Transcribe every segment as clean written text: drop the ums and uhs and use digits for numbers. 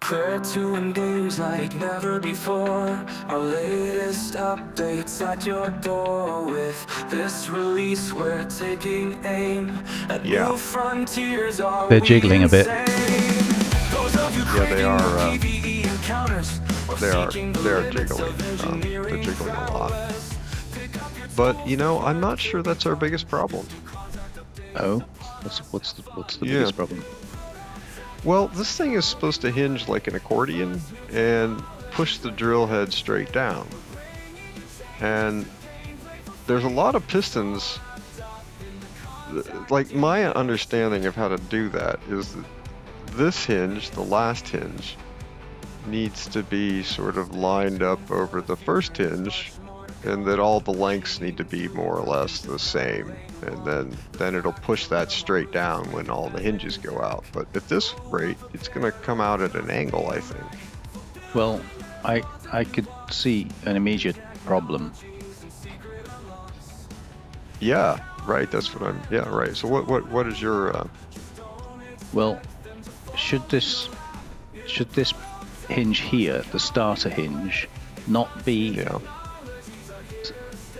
Prepare to engage like never before. Our latest updates at your door. With this release, we're taking aim at new frontiers. They're jiggling a bit. Yeah, they are. They're jiggling. They're jiggling a lot. But you know, I'm not sure that's our biggest problem. Oh, what's the biggest problem? Well, this thing is supposed to hinge like an accordion and push the drill head straight down. And there's a lot of pistons. Like, my understanding of how to do that is that this hinge, the last hinge, needs to be sort of lined up over the first hinge, and that all the lengths need to be more or less the same, and then it'll push that straight down when all the hinges go out. But at this rate, it's going to come out at an angle, I think. Well, I could see an immediate problem. Yeah, right. That's what I'm. Yeah, right. So what is your? Well, should this hinge here, the starter hinge, not be? Yeah.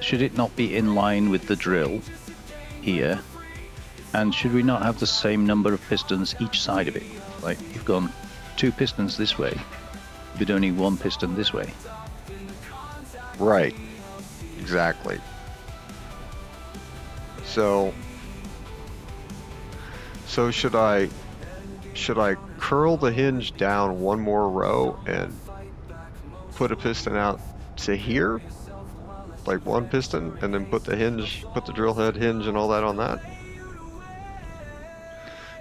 Should it not be in line with the drill here? And should we not have the same number of pistons each side of it? Like, you've gone 2 pistons this way, but only 1 piston this way. Right. Exactly. So should I curl the hinge down one more row and put a piston out to here? Like 1 piston, and then put the drill head hinge and all that on that.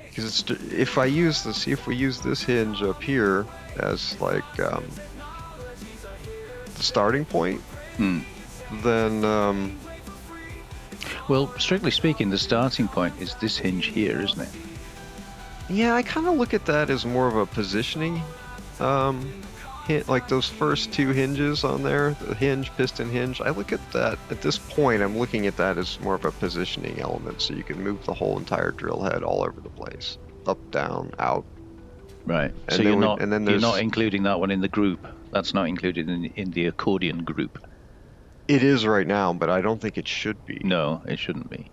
Because if we use this hinge up here as like the starting point, then well, strictly speaking, the starting point is this hinge here, isn't it? Yeah, I kind of look at that as more of a positioning. Like those first 2 hinges on there, the hinge, piston, hinge, I look at that, at this point, I'm looking at that as more of a positioning element, so you can move the whole entire drill head all over the place. Up, down, out. Right. And so you're not there's including that one in the group. That's not included in the accordion group. It is right now, but I don't think it should be. No, it shouldn't be.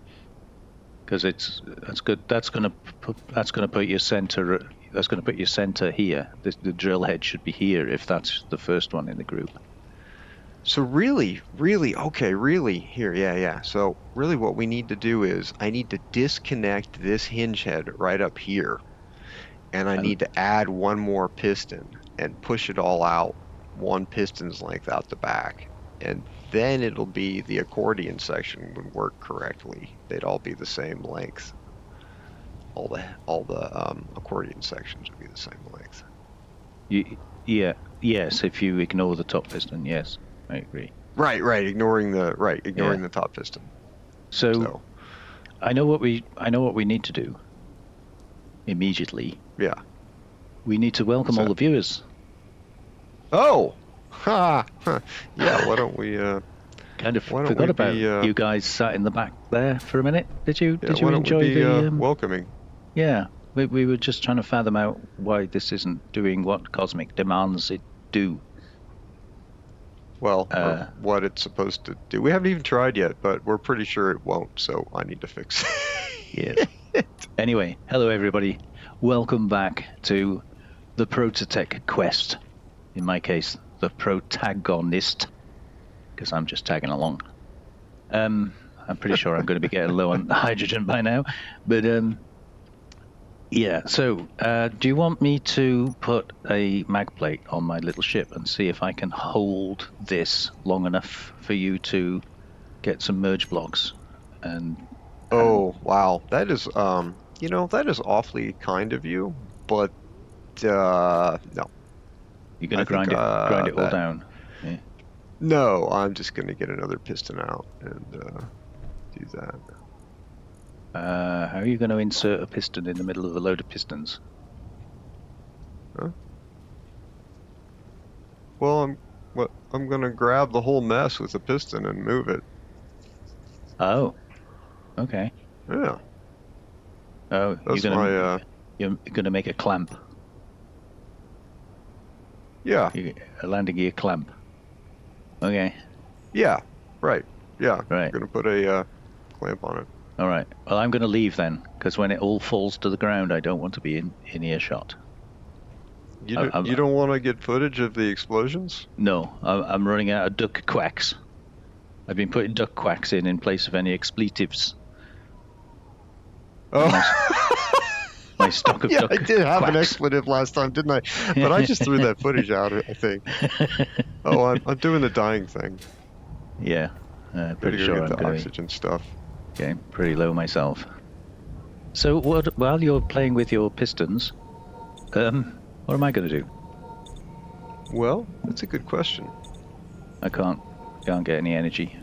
Because that's good. That's gonna put your center. That's going to put your center here. The drill head should be here if that's the first one in the group. So really, here, yeah. So really what we need to do is I need to disconnect this hinge head right up here. And I need to add 1 more piston and push it all out 1 piston's length out the back. And then it'll be the accordion section would work correctly. They'd all be the same length. All the accordion sections would be the same length. Yes, if you ignore the top piston, yes, I agree. Right, ignoring the top piston. So I know what we need to do immediately. Yeah. We need to welcome all the viewers. Oh. Ha. Yeah, why don't we kind of forgot about you guys sat in the back there for a minute. Did you enjoy the welcoming? Yeah, we were just trying to fathom out why this isn't doing what Cosmic demands it do. Well, what it's supposed to do. We haven't even tried yet, but we're pretty sure it won't, so I need to fix it. Yes. Anyway, hello everybody. Welcome back to the ProtoTech quest. In my case, the protagonist, because I'm just tagging along. I'm pretty sure I'm going to be getting low on hydrogen by now, but yeah, so do you want me to put a mag plate on my little ship and see if I can hold this long enough for you to get some merge blocks? Oh, wow. That is, that is awfully kind of you, but no. You're going to grind it all down? Yeah. No, I'm just going to get another piston out and do that. How are you going to insert a piston in the middle of a load of pistons? Huh? Well, I'm going to grab the whole mess with a piston and move it. Oh, okay. Yeah. Oh, that's you're going to make a clamp. Yeah. A landing gear clamp. Okay. Yeah. Right. Yeah. Right. I'm gonna put a clamp on it. All right. Well, I'm going to leave then, because when it all falls to the ground, I don't want to be in earshot. You don't want to get footage of the explosions? No, I'm running out of duck quacks. I've been putting duck quacks in place of any expletives. Oh. My stock of Yeah, duck I did have an quacks. expletive last time, didn't I? But I just threw that footage out, I think. Oh, I'm doing the dying thing. Yeah, pretty Gotta go sure get I'm the going to oxygen stuff. Okay, pretty low myself. So while you're playing with your pistons, what am I going to do? Well, that's a good question. I can't get any energy.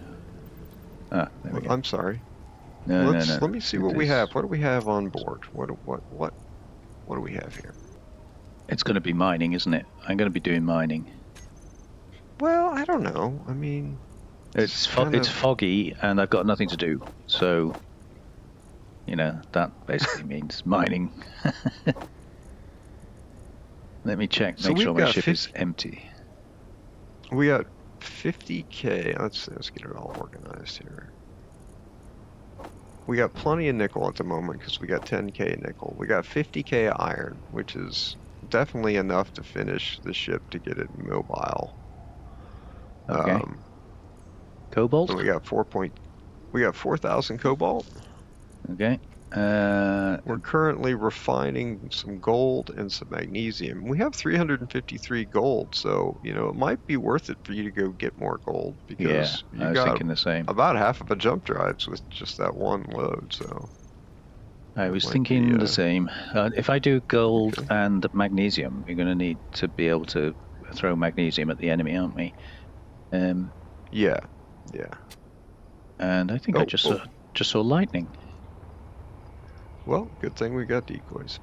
Ah, there we go. I'm sorry. No. Let me see what we have. What do we have on board? What do we have here? It's going to be mining, isn't it? I'm going to be doing mining. Well, I don't know. I mean, It's foggy, and I've got nothing to do. So, that basically means mining. Let me check. So Make sure we've my got ship is empty. we got 50K. Let's get it all organized here. We got plenty of nickel at the moment because we got 10K nickel. We got 50K iron, which is definitely enough to finish the ship to get it mobile. Okay. Cobalt? So we got 4,000 cobalt. Okay. We're currently refining some gold and some magnesium. We have 353 gold, so it might be worth it for you to go get more gold because I was got thinking the same. about half of a jump drives with just that one load. So I was thinking the same. If I do gold and magnesium, you're going to need to be able to throw magnesium at the enemy, aren't we? Yeah. And I think I just saw lightning. Well, good thing we got decoys.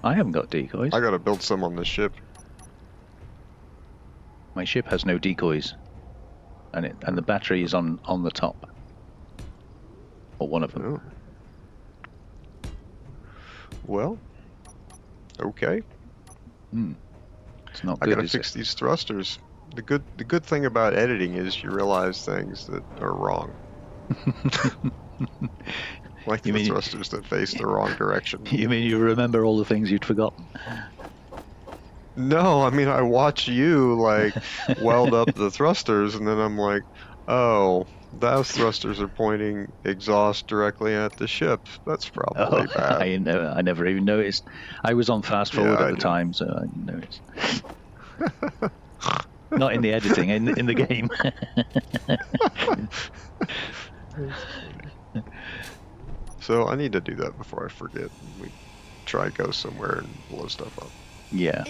I haven't got decoys. I gotta build some on this ship. My ship has no decoys, and the battery is on the top, or one of them. Oh. Well, okay. It's not I good. gotta fix these thrusters. The good thing about editing is you realize things that are wrong. Like the thrusters that face the wrong direction. You mean you remember all the things you'd forgotten? No, I mean I watch you weld up the thrusters, and then I'm like, oh, those thrusters are pointing exhaust directly at the ship. That's probably bad. I never even noticed. I was on fast forward at the time, so I didn't notice. Not in the editing, in the game. So I need to do that before I forget. We try to go somewhere and blow stuff up. Yeah.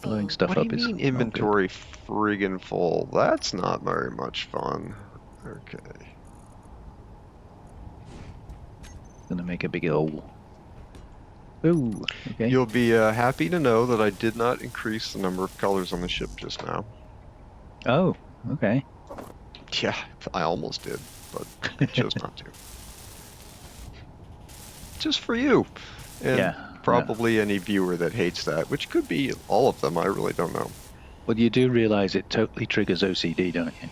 Blowing stuff up is... What do you mean inventory friggin' full? That's not very much fun. Okay. Gonna make a big hole. Ooh, okay. You'll be happy to know that I did not increase the number of colors on the ship just now. Oh, okay. Yeah, I almost did, but I chose not to. Just for you. And probably any viewer that hates that, which could be all of them, I really don't know. Well, you do realize it totally triggers OCD, don't you?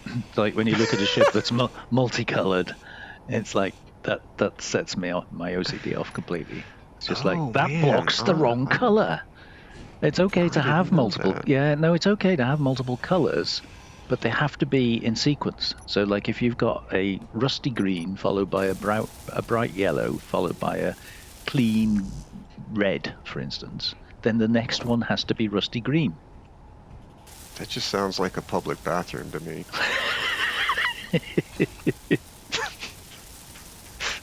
It's like when you look at a ship that's multicolored, it's like that sets me off, my OCD off completely. It's just that blocks the wrong color. It's okay to have multiple. Yeah, no, it's okay to have multiple colors, but they have to be in sequence. So, like, if you've got a rusty green followed by a bright yellow followed by a clean red, for instance, then the next one has to be rusty green. That just sounds like a public bathroom to me.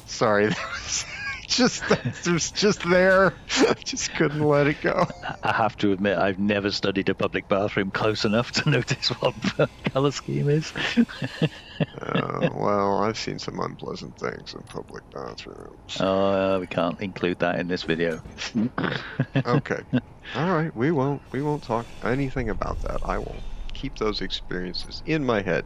Sorry, it was just there. I just couldn't let it go. I have to admit, I've never studied a public bathroom close enough to notice what the color scheme is. Well, I've seen some unpleasant things in public bathrooms. Oh, we can't include that in this video. Okay. All right, we won't talk anything about that. I will keep those experiences in my head.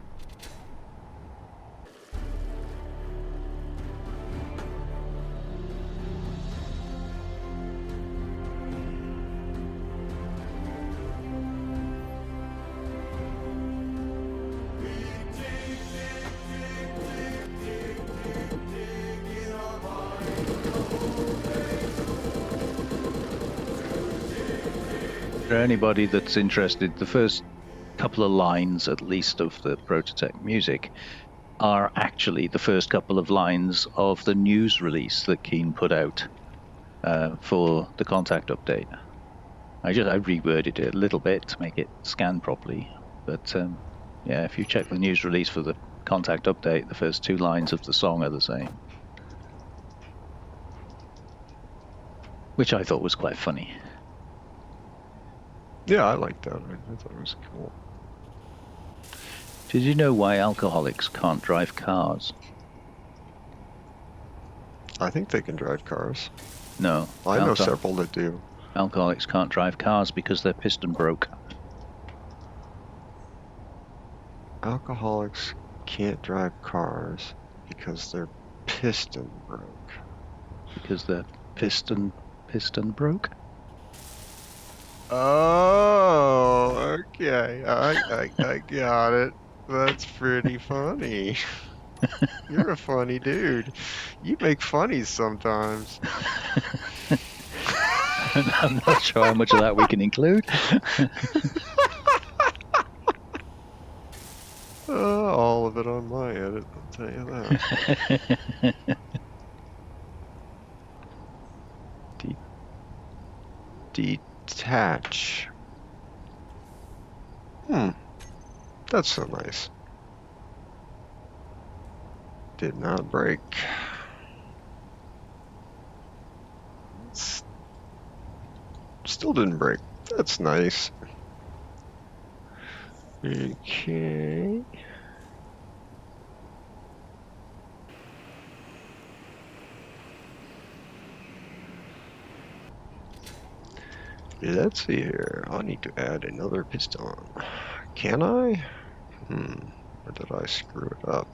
For anybody that's interested, the first couple of lines, at least, of the ProtoTech music are actually the first couple of lines of the news release that Keen put out for the contact update. I reworded it a little bit to make it scan properly, but yeah, if you check the news release for the contact update, the first 2 lines of the song are the same, which I thought was quite funny. Yeah, I liked that. I thought it was cool. Did you know why alcoholics can't drive cars? I think they can drive cars. No. I know several that do. Alcoholics can't drive cars because their piston broke. Alcoholics can't drive cars because their piston broke. Because their piston broke? Oh, okay. I got it. That's pretty funny. You're a funny dude. You make funnies sometimes. I'm not sure how much of that we can include. All of it on my edit, I'll tell you that. Detach. That's so nice. Did not break. Still didn't break. That's nice. Okay. Let's see here. I need to add another piston. Can I? Or did I screw it up?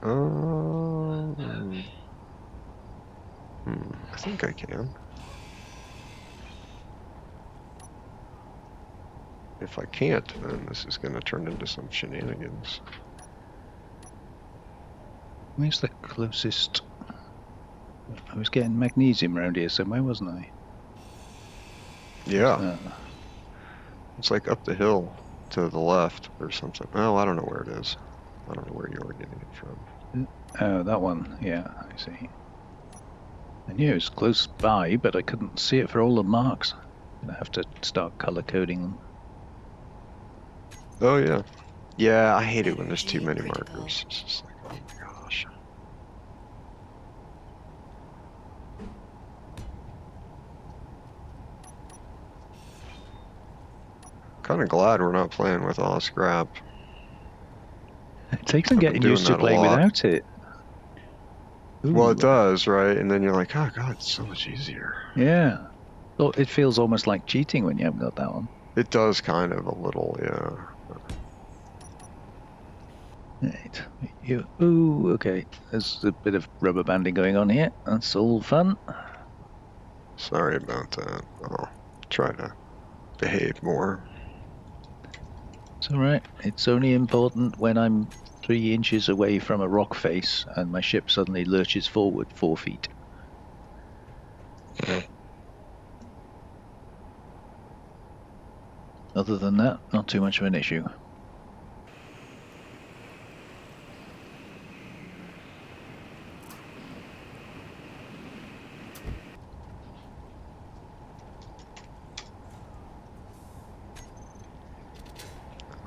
I think I can. If I can't, then this is going to turn into some shenanigans. Where's the closest? I was getting magnesium around here somewhere, wasn't I? Yeah. It's like up the hill to the left or something. Oh, I don't know where it is. I don't know where you were getting it from. Oh, that one. Yeah, I see. I knew it was close by, but I couldn't see it for all the marks. I'm gonna have to start color coding them. Oh, yeah. Yeah, I hate it when there's too many markers. It's just like, oh my gosh. Kind of glad we're not playing with all scrap. It takes some getting used to playing without it. Ooh. Well, it does, right? And then you're like, oh god, it's so much easier. Yeah. Well, it feels almost like cheating when you haven't got that one. It does kind of a little, yeah. Right. Ooh, okay. There's a bit of rubber banding going on here. That's all fun. Sorry about that. I'll try to behave more. It's alright. It's only important when I'm 3 inches away from a rock face and my ship suddenly lurches forward 4 feet. Other than that, not too much of an issue.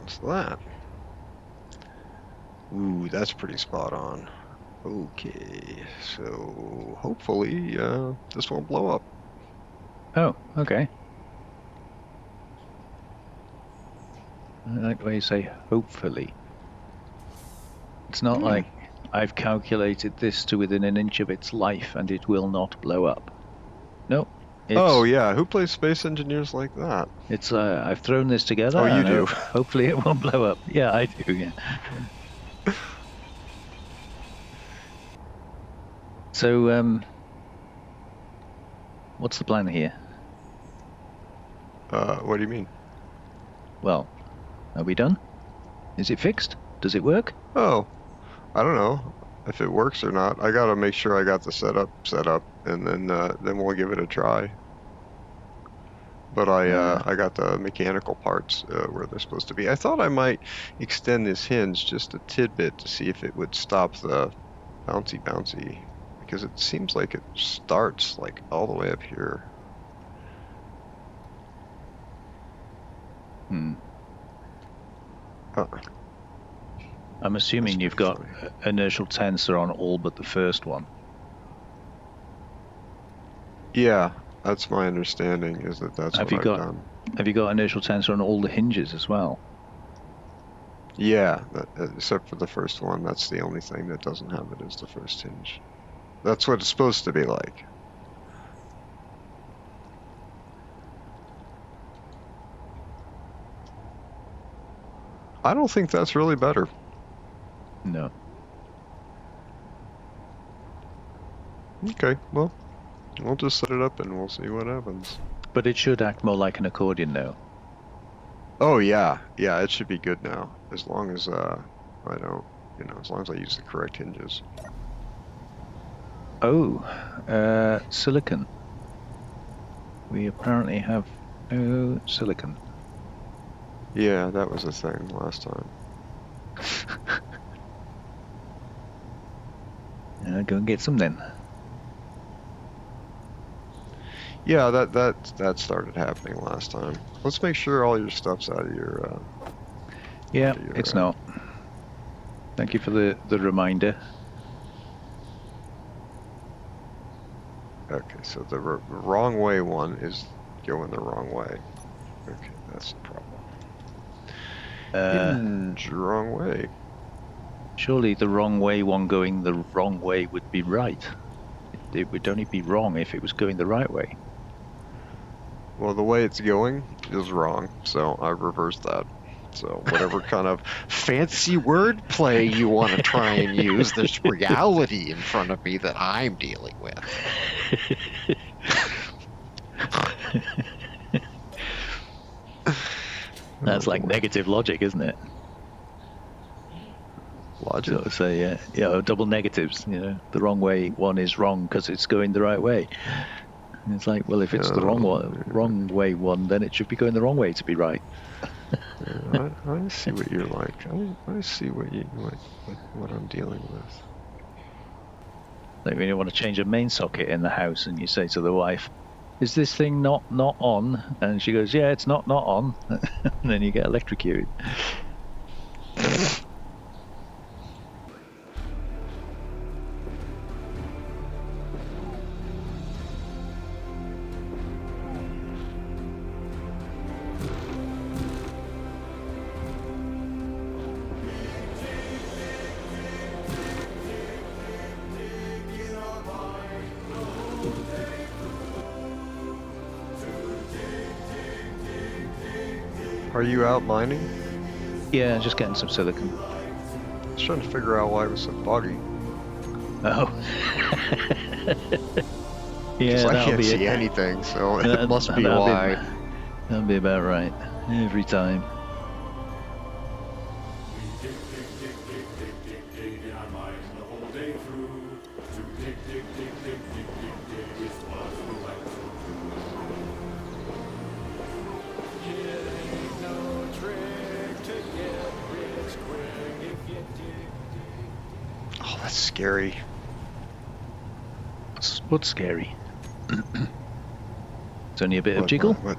What's that? Ooh, that's pretty spot on. Okay, so hopefully this won't blow up. Oh, okay. I like the way you say hopefully. It's not like I've calculated this to within an inch of its life and it will not blow up. No. Oh yeah, who plays Space Engineers like that? It's I've thrown this together. Oh, you do. Hopefully it won't blow up. Yeah, I do. Yeah. So what's the plan here? What do you mean? Well, are we done? Is it fixed? Does it work? Oh, I don't know if it works or not. I gotta make sure I got the setup set up, and then we'll give it a try. But I got the mechanical parts where they're supposed to be. I thought I might extend this hinge just a tidbit to see if it would stop the bouncy, because it seems like it starts like all the way up here. I'm assuming you've got inertial tensor on all but the first one. Yeah, that's my understanding, is that that's what I've done. Have you got inertial tensor on all the hinges as well? Yeah, except for the first one. That's the only thing that doesn't have it, is the first hinge. That's what it's supposed to be like. I don't think that's really better. No. Okay, well, we'll just set it up and we'll see what happens. But it should act more like an accordion now. Oh yeah, it should be good now, as long as I don't, as long as I use the correct hinges. Oh, silicon. We apparently have no silicon. Yeah, that was a thing last time. Go and get some then. Yeah, that started happening last time. Let's make sure all your stuff's out of your. Yeah, it's not. Thank you for the reminder. Okay, so the wrong way one is going the wrong way. Okay, that's the problem. Hinge wrong way. Surely the wrong way one going the wrong way would be right. It would only be wrong if it was going the right way. Well, the way it's going is wrong, so I reversed that. So whatever kind of fancy wordplay you want to try and use, there's reality in front of me that I'm dealing with. That's like negative logic, isn't it? Logic? So say, double negatives. The wrong way one is wrong because it's going the right way. And it's like, well, if it's the wrong way one, then it should be going the wrong way to be right. I see what you're like. I see what I'm dealing with. Like when you want to change a main socket in the house, and you say to the wife, "Is this thing not on?" And she goes, "Yeah, it's not on." And then you get electrocuted. Are you out mining? Yeah, just getting some silicon. I was trying to figure out why it was so foggy. Oh. Yeah, I can't see anything, so it must be why. That'll be about right. Every time. Oh, that's scary. What's scary? It's only a bit of jiggle. What?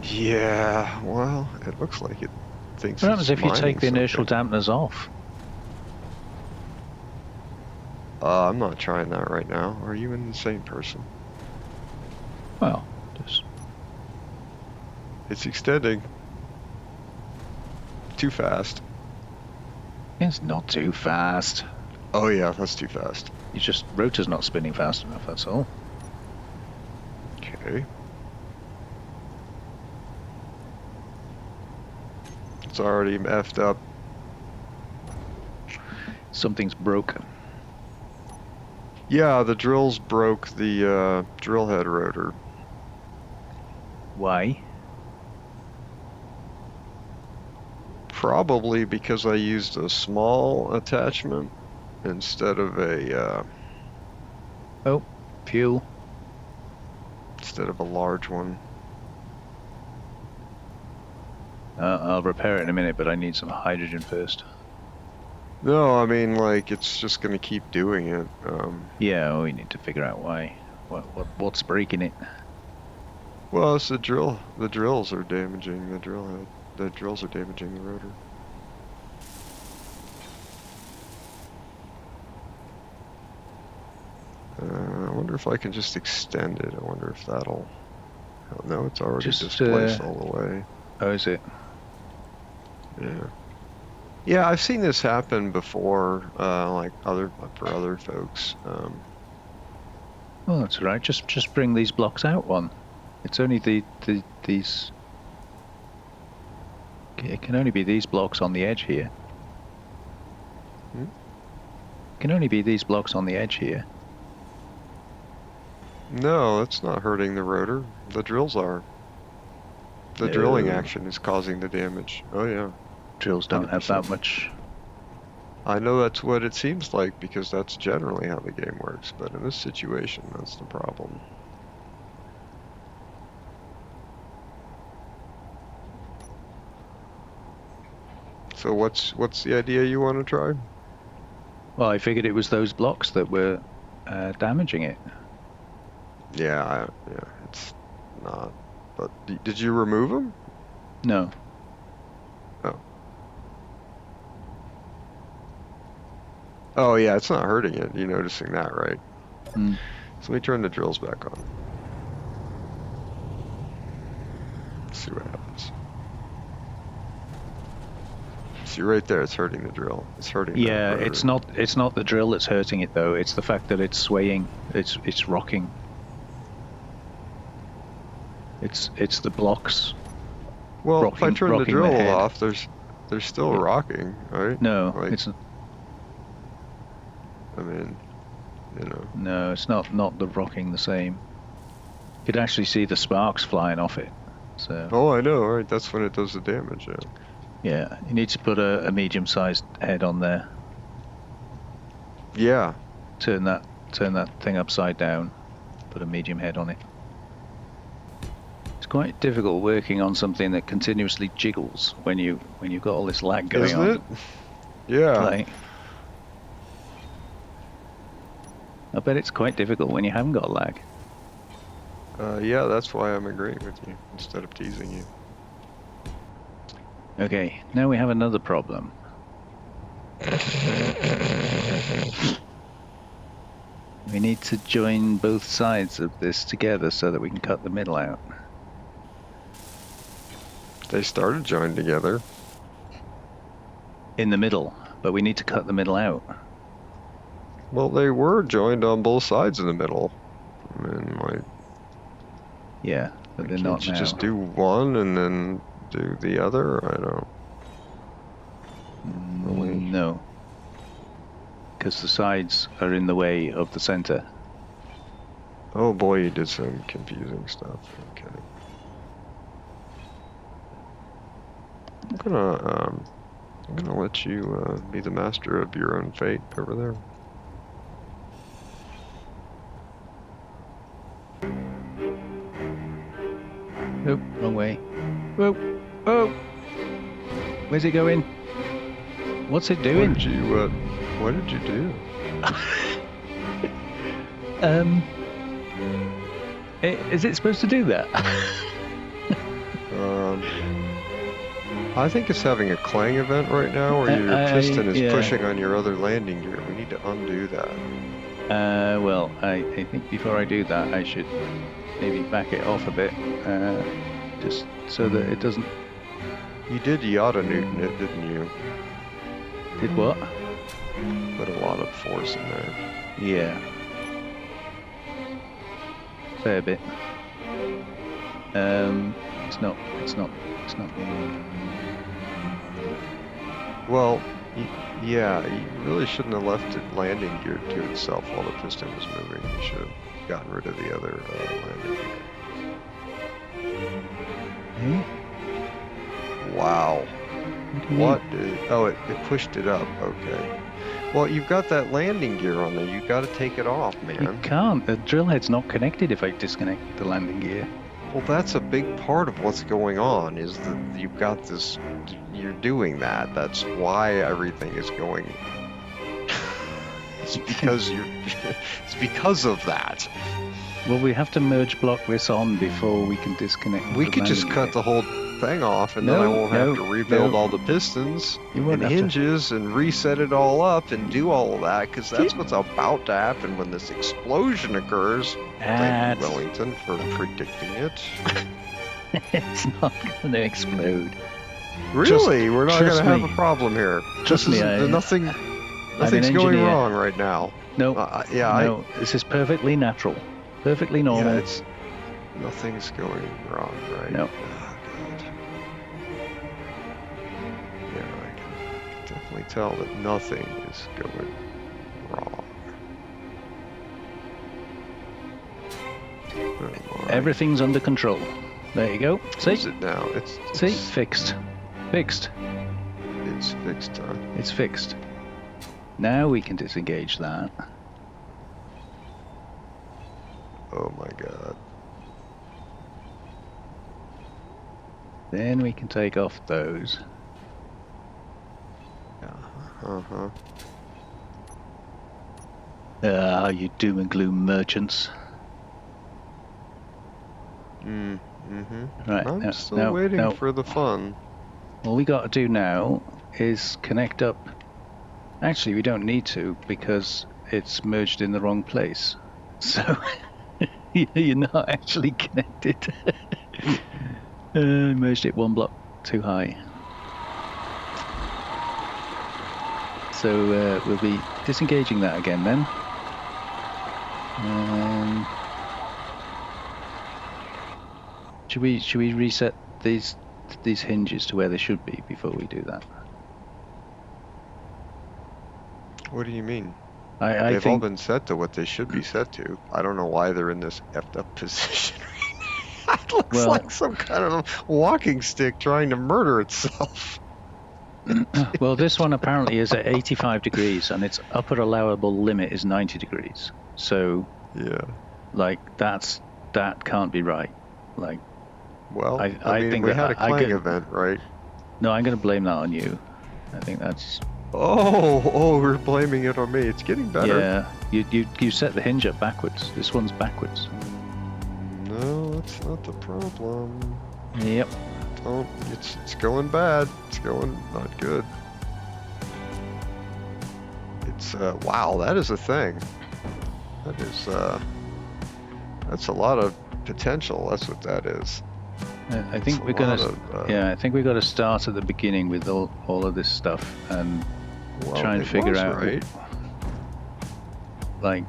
Yeah, well, it looks like it thinks. What happens if you take the something. inertial dampeners off? I'm not trying that right now. Are you an insane person? Well, just... It's extending. Too fast. It's not too fast. Oh yeah, that's too fast. You just... rotor's not spinning fast enough, that's all. Okay. It's already effed up. Something's broke. Yeah, the drills broke the drill head rotor. Why? Probably because I used a small attachment instead of a Oh, fuel. instead of a large one. I'll repair it in a minute, but I need some hydrogen first. No, I mean, like, it's just going to keep doing it. Yeah, well, we need to figure out why. What's breaking it? Well, it's the drill. The drills are damaging the drill head. The drills are damaging the rotor. I wonder if I can just extend it. I wonder if that'll... Oh, no, it's already displaced all the way. Oh, is it? Yeah. Yeah, I've seen this happen before, like for other folks. Well, that's all right. Just bring these blocks out one. It's only these. It can only be these blocks on the edge here. Hmm? It can only be these blocks on the edge here. No, that's not hurting the rotor. The drills are. The drilling action is causing the damage. Oh yeah. Drills don't 100%. have that much. I know that's what it seems like because that's generally how the game works, but in this situation, that's the problem. So what's the idea you want to try? Well, I figured it was those blocks that were damaging it. Yeah, it's not. But did you remove them? No. Oh. Oh yeah, it's not hurting it. You're noticing that, right? Mm. So let me turn the drills back on. Let's see what happens. See right there, it's hurting the drill. It's hurting. Yeah, it's not the drill that's hurting it though. It's the fact that it's swaying. It's rocking. It's the blocks. Well, rocking, if I turn the rocking drill head. off, they're still rocking, right? No, Like, it's I mean, you know. no, it's not the rocking the same. You could actually see the sparks flying off it. So Oh, I know, right? That's when it does the damage. Yeah. yeah, you need to put a medium-sized head on there. Yeah. Turn that thing upside down. Put a medium head on it. It's quite difficult working on something that continuously jiggles when you've got all this lag going Isn't on. it? Yeah. Like, I bet it's quite difficult when you haven't got lag. Yeah, that's why I'm agreeing with you instead of teasing you. Okay, now we have another problem. We need to join both sides of this together so that we can cut the middle out. They started joined together. In the middle, but we need to cut the middle out. Well, they were joined on both sides in the middle. I mean, like, Yeah, but they're can't not you now. just do one and then do the other? I don't. Really? No. Because the sides are in the way of the center. Oh boy, you did some confusing stuff. Okay. I'm gonna let you be the master of your own fate over there. Nope, wrong way. Whoa, oh! Where's it going? What's it doing? What did you do? Is it supposed to do that? I think it's having a clang event right now where your piston is pushing on your other landing gear. We need to undo that. Well, I think before I do that, I should maybe back it off a bit, just so that it doesn't... You did Yada Newton it, didn't you? Did what? Put a lot of force in there. Yeah. Fair bit. It's not. Well, yeah, you really shouldn't have left it landing geared to itself while the piston was moving. You should have gotten rid of the other landing gear. Eh? Wow. What? Oh, it pushed it up. Okay. Well, you've got that landing gear on there. You've got to take it off, man. You can't. The drill head's not connected if I disconnect the landing gear. Well, that's a big part of what's going on, is that you've got this, you're doing that. That's why everything is going. It's because it's because of that. Well, we have to merge block this on before we can disconnect. We could just cut the whole thing off, and then I won't have to rebuild all the pistons and hinges and reset it all up and do all of that, because that's what's about to happen when this explosion occurs. Thank you, Wellington, for predicting it. It's not going to explode. Really? We're not going to have a problem here. Nothing's going wrong right now. No. No. This is perfectly natural. Perfectly normal. Yeah, nothing's going wrong right now. Oh, God. Yeah, I can definitely tell that nothing is going wrong. Oh, everything's under control. There you go. See? Is it now? See? Fixed. Fixed. It's fixed, huh? It's fixed. Now we can disengage that. Oh my God. Then we can take off those. Uh-huh. You doom and gloom merchants. Right, I'm still waiting for the fun. All we got to do now is connect up. Actually, we don't need to, because it's merged in the wrong place. So you're not actually connected. Merged it one block too high. So we'll be disengaging that again then. Should we reset these hinges to where they should be before we do that? What do you mean? They've all been set to what they should be set to. I don't know why they're in this effed up position. It looks like some kind of walking stick trying to murder itself. Well, this one apparently is at 85 degrees, and its upper allowable limit is 90 degrees. So, yeah, like that can't be right. Like, well, I mean, think we had a Clang event, right? No, I'm going to blame that on you. I think that's. Oh, we're blaming it on me. It's getting better. Yeah, you set the hinge up backwards. This one's backwards. No, that's not the problem. Yep. It's going bad. It's going not good. It's wow, that is a thing. That is that's a lot of potential. That's what that is. I think we're gonna. I think we got to start at the beginning with all of this stuff and try and figure out. Right. Like.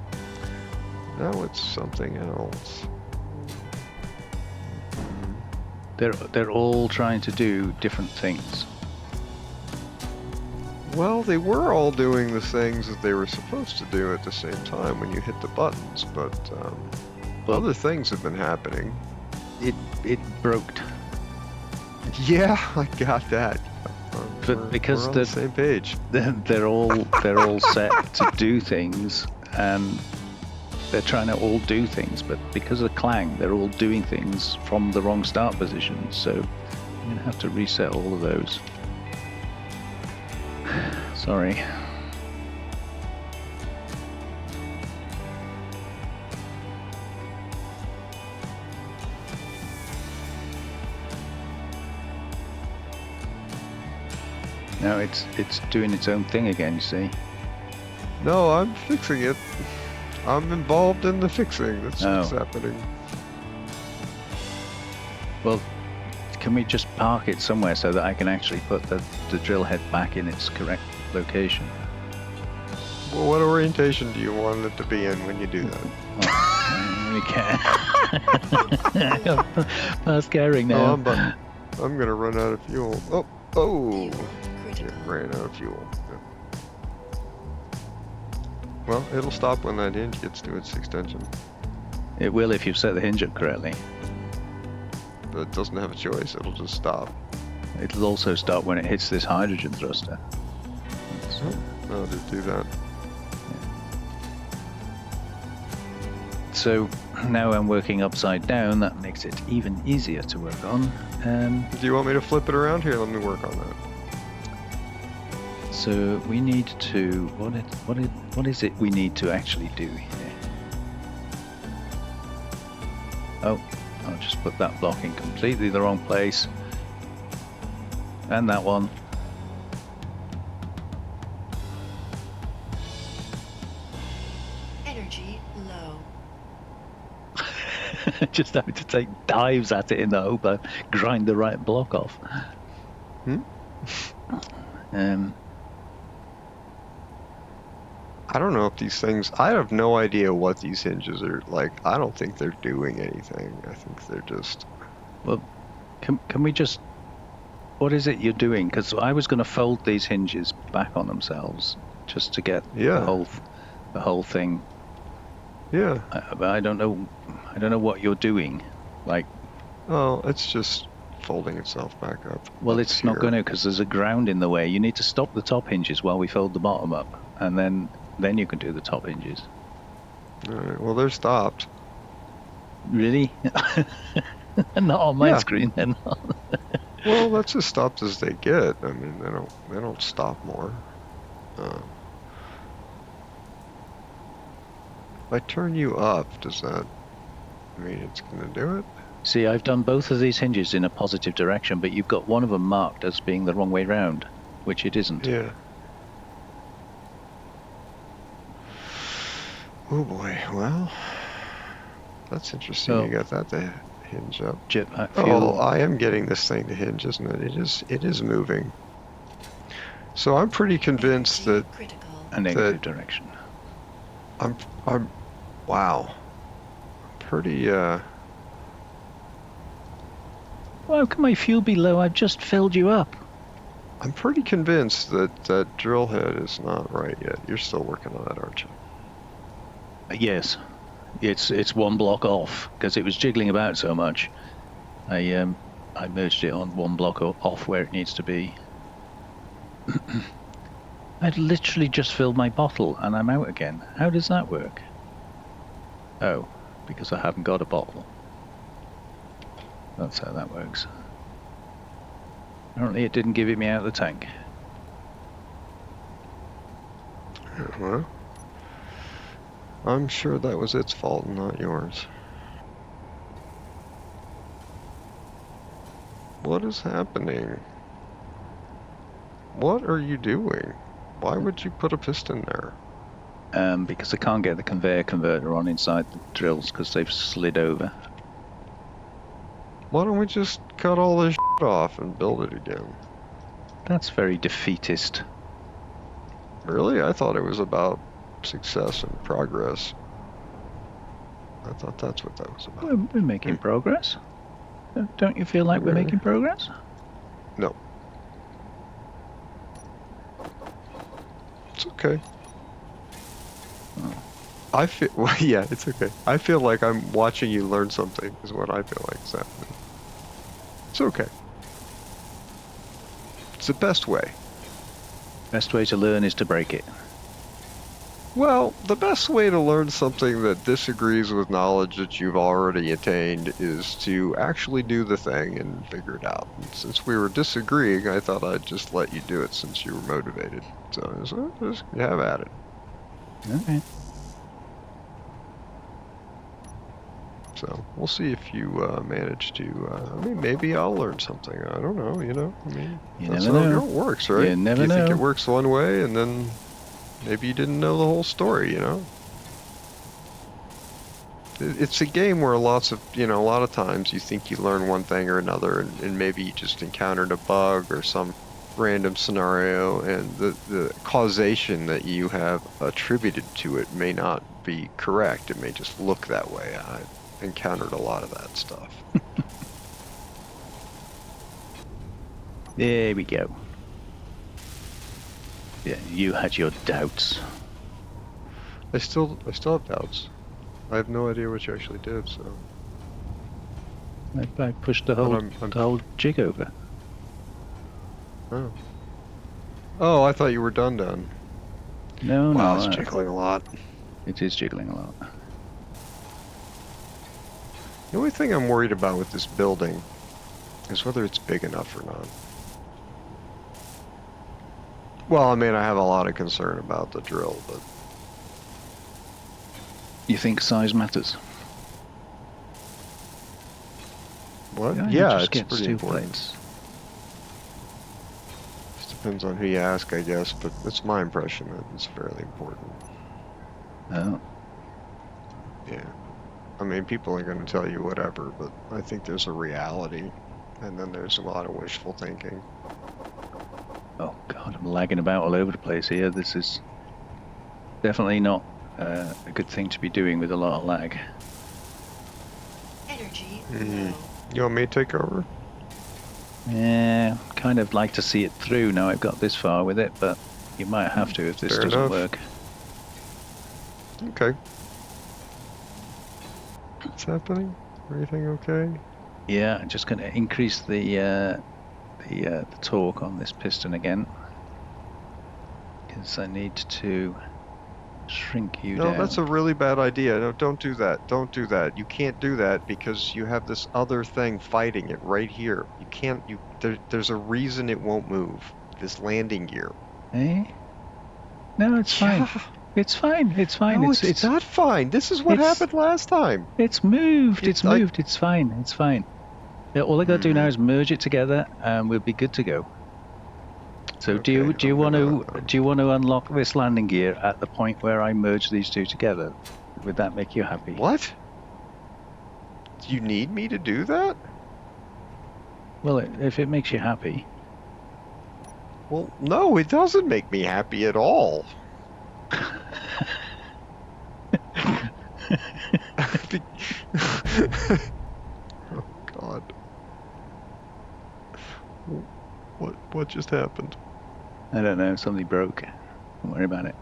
Now it's something else. They're all trying to do different things. Well, they were all doing the things that they were supposed to do at the same time when you hit the buttons, but other things have been happening. It broke. Yeah, I got that. But because we're on the same page. They're all set to do things, and they're trying to all do things, but because of the Clang, they're all doing things from the wrong start position. So I'm gonna have to reset all of those. Sorry. Now it's doing its own thing again, you see. No, I'm fixing it. I'm involved in the fixing. That's what's happening. Well, can we just park it somewhere so that I can actually put the drill head back in its correct location? Well, what orientation do you want it to be in when you do that? Oh, we can. Past caring now. I'm gonna run out of fuel. Oh! It ran out of fuel. Yep. Well, it'll stop when that hinge gets to its extension. It will if you've set the hinge up correctly. But it doesn't have a choice, it'll just stop. It'll also stop when it hits this hydrogen thruster. No, just do that. so now I'm working upside down. That makes it even easier to work on. Do you want me to flip it around? Here, let me work on that. So we need to, what is it we need to actually do here? Oh, I'll just put that block in completely the wrong place. And that one. Energy low. Just having to take dives at it in the hope I grind the right block off. I don't know if these things, I have no idea what these hinges are like. I don't think they're doing anything. I think they're just... Well, can we just... What is it you're doing? Because I was going to fold these hinges back on themselves just to get the whole thing. Yeah. But I don't know what you're doing. Like... Oh, it's just folding itself back up. Well, it's not going to, because there's a ground in the way. You need to stop the top hinges while we fold the bottom up, and then you can do the top hinges. All right, well, they're stopped. Really? Not on my screen, then. Well, that's as stopped as they get. I mean, they don't stop more. If I turn you up, does that mean it's going to do it? See, I've done both of these hinges in a positive direction, but you've got one of them marked as being the wrong way round, which it isn't. Yeah. Oh boy, well, that's interesting. Oh. You got that to hinge up. Oh, I am getting this thing to hinge, isn't it? It is moving. So I'm pretty convinced that a negative direction. Wow. Pretty Well, how can my fuel be low? I've just filled you up. I'm pretty convinced that that drill head is not right yet. You're still working on that, aren't you? Yes, it's one block off because it was jiggling about so much. I merged it on one block off where it needs to be. I'd literally just filled my bottle and I'm out again. How does that work? Oh, because I haven't got a bottle. That's how that works. Apparently it didn't give it me out of the tank. Well, I'm sure that was its fault and not yours. What is happening? What are you doing? Why would you put a piston there? Because I can't get the conveyor converter on inside the drills because they've slid over. Why don't we just cut all this shit off and build it again? That's very defeatist. Really? I thought it was about success and progress. I thought that's what that was about. We're making progress. Don't you feel like we're making progress? No. It's okay. Oh. I feel, well, yeah, it's okay. I feel like I'm watching you learn something is what I feel like is happening. It's okay. It's the best way. Best way to learn is to break it. Well, the best way to learn something that disagrees with knowledge that you've already attained is to actually do the thing and figure it out. And since we were disagreeing, I thought I'd just let you do it since you were motivated. So just have at it. Okay. So we'll see if you manage to. I mean, maybe I'll learn something. I don't know. You know, I mean, that's how it works, right? You never know. You think know. it works one way, and then maybe you didn't know the whole story. You know, it's a game where a lot of times you think you learn one thing or another, and maybe you just encountered a bug or some random scenario, and the causation that you have attributed to it may not be correct. It may just look that way. I encountered a lot of that stuff. There we go. Yeah, you had your doubts. I still have doubts. I have no idea what you actually did, so. I pushed the whole jig over. Oh. Oh, I thought you were done. No, wow, no. it's jiggling a lot. It is jiggling a lot. The only thing I'm worried about with this building is whether it's big enough or not. Well, I mean, I have a lot of concern about the drill, but... You think size matters? What? You Yeah, just it's get pretty two important. plates. Just depends on who you ask, I guess, but it's my impression that it's fairly important. Oh, Yeah. I mean, people are going to tell you whatever, but I think there's a reality, and then there's a lot of wishful thinking. oh God, I'm lagging about all over the place here. This is definitely not a good thing to be doing with a lot of lag. Energy Mhm. low. You want me to take over? Yeah, kind of like to see it through now I've got this far with it, but you might have to if this Fair doesn't enough. work. Okay. What's happening? Everything okay? Yeah, I'm just going to increase the torque on this piston again, because I need to shrink you No, down. that's a really bad idea. No, don't do that. Don't do that. You can't do that because you have this other thing fighting it right here. You can't. There's a reason it won't move. This landing gear. Eh? No, it's fine. Yeah. It's fine. It's fine. No, it's not fine. This is what it's- happened last time. It's moved. It's It's moved. It's fine. It's fine. Yeah, all I got to do now is merge it together, and we'll be good to go. So Okay, do you I'm want gonna, to unlock this landing gear at the point where I merge these two together? Would that make you happy? What? Do you need me to do that? Well, if it makes you happy. Well, no, it doesn't make me happy at all. Oh God. What just happened? I don't know. Something broke. Don't worry about it.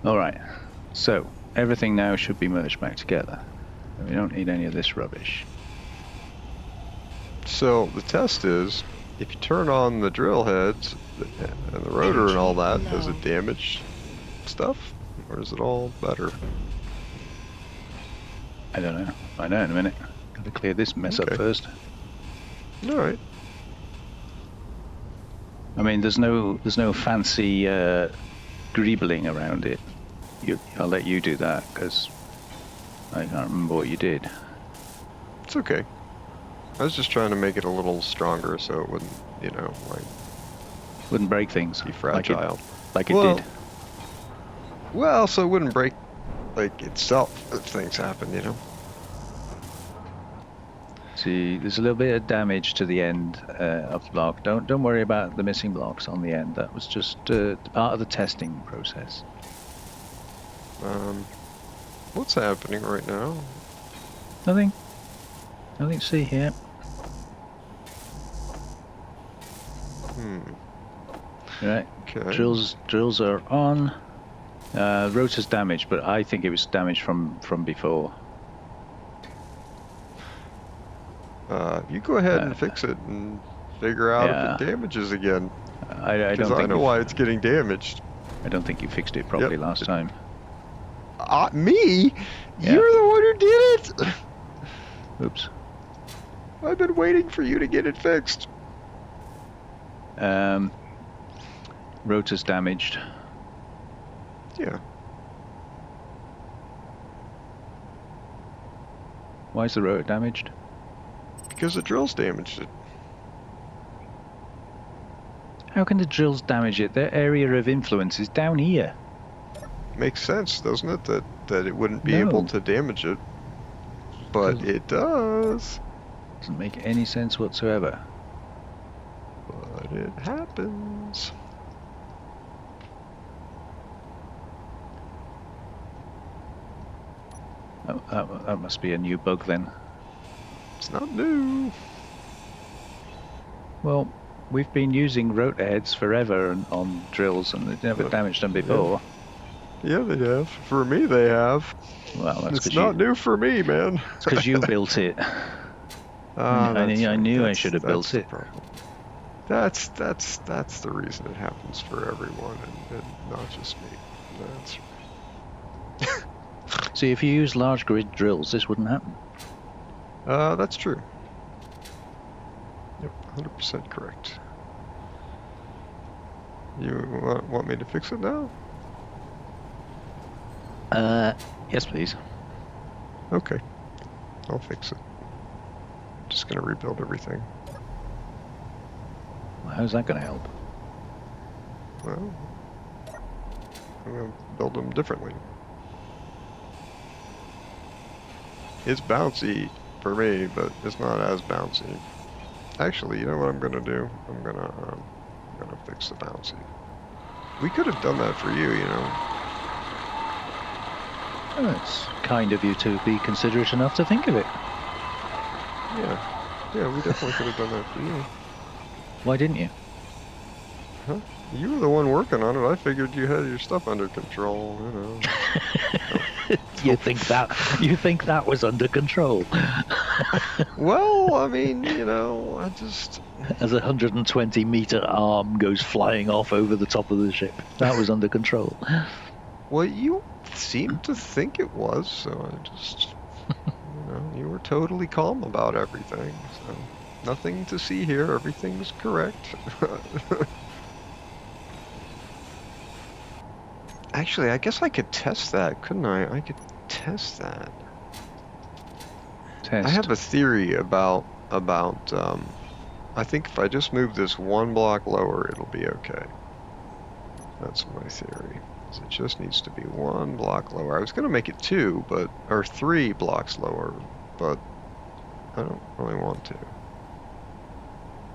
All right. So everything now should be merged back together. We don't need any of this rubbish. So the test is, if you turn on the drill heads and the rotor and all that, does it damage stuff, or is it all better? I don't know. Find out in a minute. Got to clear this mess up Okay. first. All right. I mean, there's no fancy greebling around it. I'll let you do that because I can't remember what you did. It's okay. I was just trying to make it a little stronger so it wouldn't, like Wouldn't break things. be fragile. Like it Well, did. Well, so it wouldn't break like itself if things happen. See, there's a little bit of damage to the end of the block. Don't worry about the missing blocks on the end. That was just part of the testing process. What's happening right now? Nothing to see here. Right. Okay. Drills are on. Rotor's damaged, but I think it was damaged from before. You go ahead and fix it and figure out if it damages again. I don't Because think I know why it's getting damaged. I don't think you fixed it properly last time. Me? Yeah. You're the one who did it! Oops. I've been waiting for you to get it fixed. Rotor's damaged. Yeah. Why is the rotor damaged? Because the drill's damaged it. How can the drills damage it? Their area of influence is down here. Makes sense, doesn't it? That it wouldn't be No. able to damage it. But it does. Doesn't make any sense whatsoever. But it happens. That must be a new bug then. It's not new. Well, we've been using rotor heads forever on drills and they've never damaged them before. Yeah, they have. For me, they have. Well, that's It's not new for me, man. because you built it. I knew I should have built it. That's the reason it happens for everyone, and not just me. That's See, if you use large grid drills, this wouldn't happen. That's true. Yep, 100% correct. You want me to fix it now? Yes, please. Okay, I'll fix it. Just gonna rebuild everything. Well, how's that going to help? Well, I'm gonna build them differently. It's bouncy for me, but it's not as bouncy. Actually, you know what I'm gonna do? I'm gonna fix the bouncy. We could have done that for you, you know. Oh, it's kind of you to be considerate enough to think of it. Yeah, we definitely could have done that for you. Why didn't you? Huh? You were the one working on it. I figured you had your stuff under control, you know. You think that was under control? Well, I mean, you know, I just... As a 120-meter arm goes flying off over the top of the ship, that was under control. Well, you seemed to think it was, so I just... You know, you were totally calm about everything, so... Nothing to see here, everything's correct. Actually, I guess I could test that, couldn't I? I could test that. Test. I have a theory about I think if I just move this one block lower, it'll be okay. That's my theory. So it just needs to be one block lower. I was going to make it 2, or 3 blocks lower, but I don't really want to.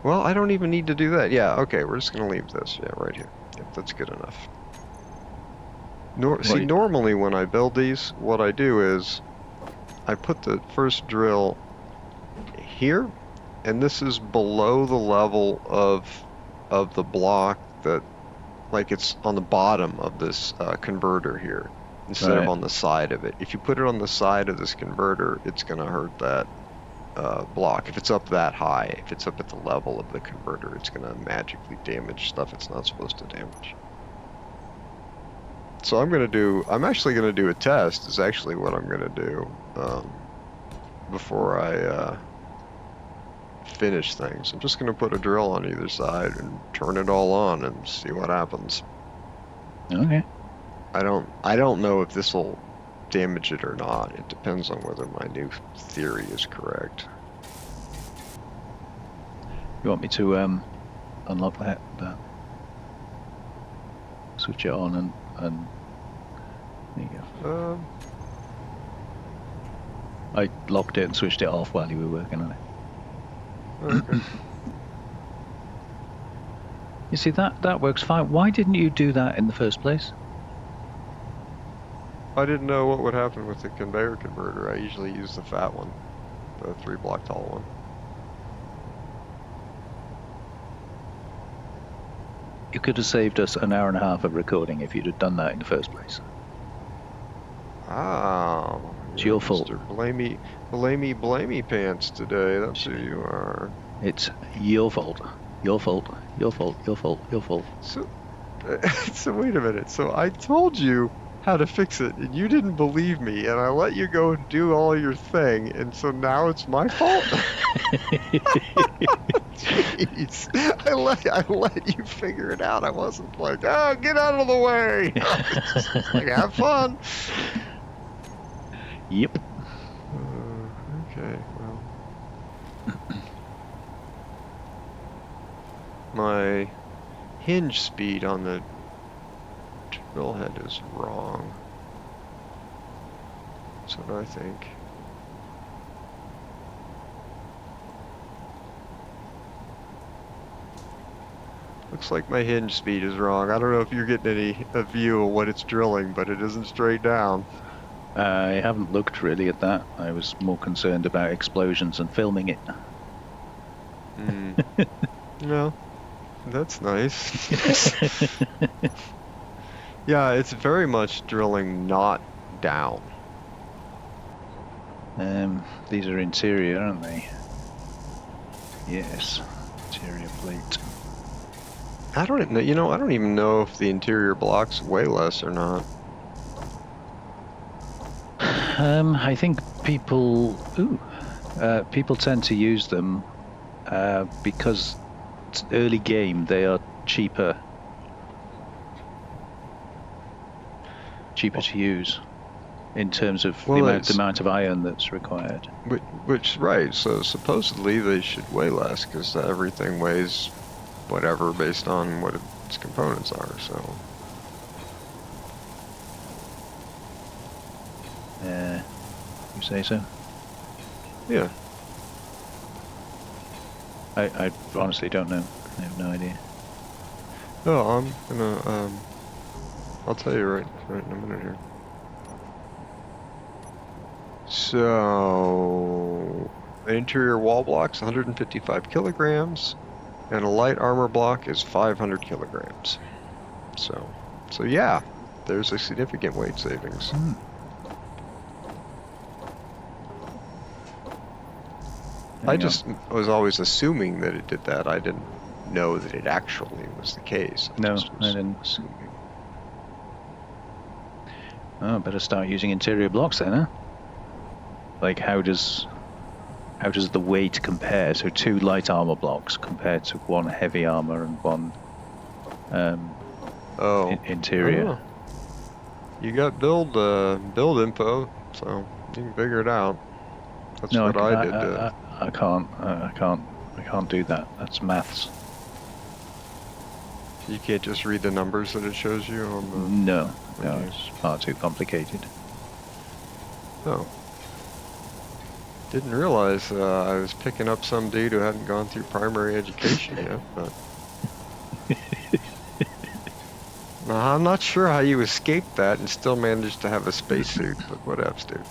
Well, I don't even need to do that. Yeah, okay, we're just going to leave this. Yeah, right here. Yep, that's good enough. See, normally when I build these, what I do is I put the first drill here, and this is below the level of the block that, like, it's on the bottom of this converter here instead of on the side of it. If you put it on the side of this converter, it's going to hurt that block. If it's up that high, if it's up at the level of the converter, it's going to magically damage stuff it's not supposed to damage. So I'm actually going to do a test, is actually what I'm going to do before I finish things. I'm just going to put a drill on either side and turn it all on and see what happens. Okay. I don't know if this will damage it or not. It depends on whether my new theory is correct. You want me to unlock that? Switch it on and there you go. I locked it and switched it off while you were working on it. Okay. You see, that works fine. Why didn't you do that in the first place? I didn't know what would happen with the conveyor converter. I usually use the fat one, the 3 block tall one. You could have saved us an hour and a half of recording if you'd have done that in the first place. Ah, it's your fault. Mr. Blamey pants today. That's who you are. It's your fault. Your fault. Your fault. Your fault. Your fault. So wait a minute. So I told you how to fix it, and you didn't believe me, and I let you go and do all your thing, and so now it's my fault? Jeez. I let you figure it out. I wasn't like, oh, get out of the way. Just like, have fun. Yep. Okay, well. My hinge speed on the drill head is wrong. That's what I think. Looks like my hinge speed is wrong. I don't know if you're getting a view of what it's drilling, but it isn't straight down. I haven't looked really at that. I was more concerned about explosions and filming it. No, that's nice. Yeah, it's very much drilling not down. These are interior, aren't they? Yes, interior plate. I don't know. You know, I don't even know if the interior blocks weigh less or not. I think people tend to use them because it's early game. They are cheaper to use in terms of the amount of iron that's required. Which right. So supposedly they should weigh less because everything weighs whatever based on what its components are. So. You say so? Yeah. I honestly don't know. I have no idea. No, I'm gonna I'll tell you right in a minute here. So an interior wall block's 155 kilograms, and a light armor block is 500 kilograms. So yeah, there's a significant weight savings. I just was always assuming that it did that. I didn't know that it actually was the case. No, I didn't. Assuming. Oh, better start using interior blocks then, huh? Like, how does the weight compare? So 2 light armor blocks compared to 1 heavy armor and 1 interior. You got build info, so you can figure it out. That's what I did. I can't do that. That's maths. You can't just read the numbers that it shows you on the... No, it's far too complicated. Oh. Didn't realize I was picking up some dude who hadn't gone through primary education yet, but... I'm not sure how you escaped that and still managed to have a spacesuit, but whatevs, dude.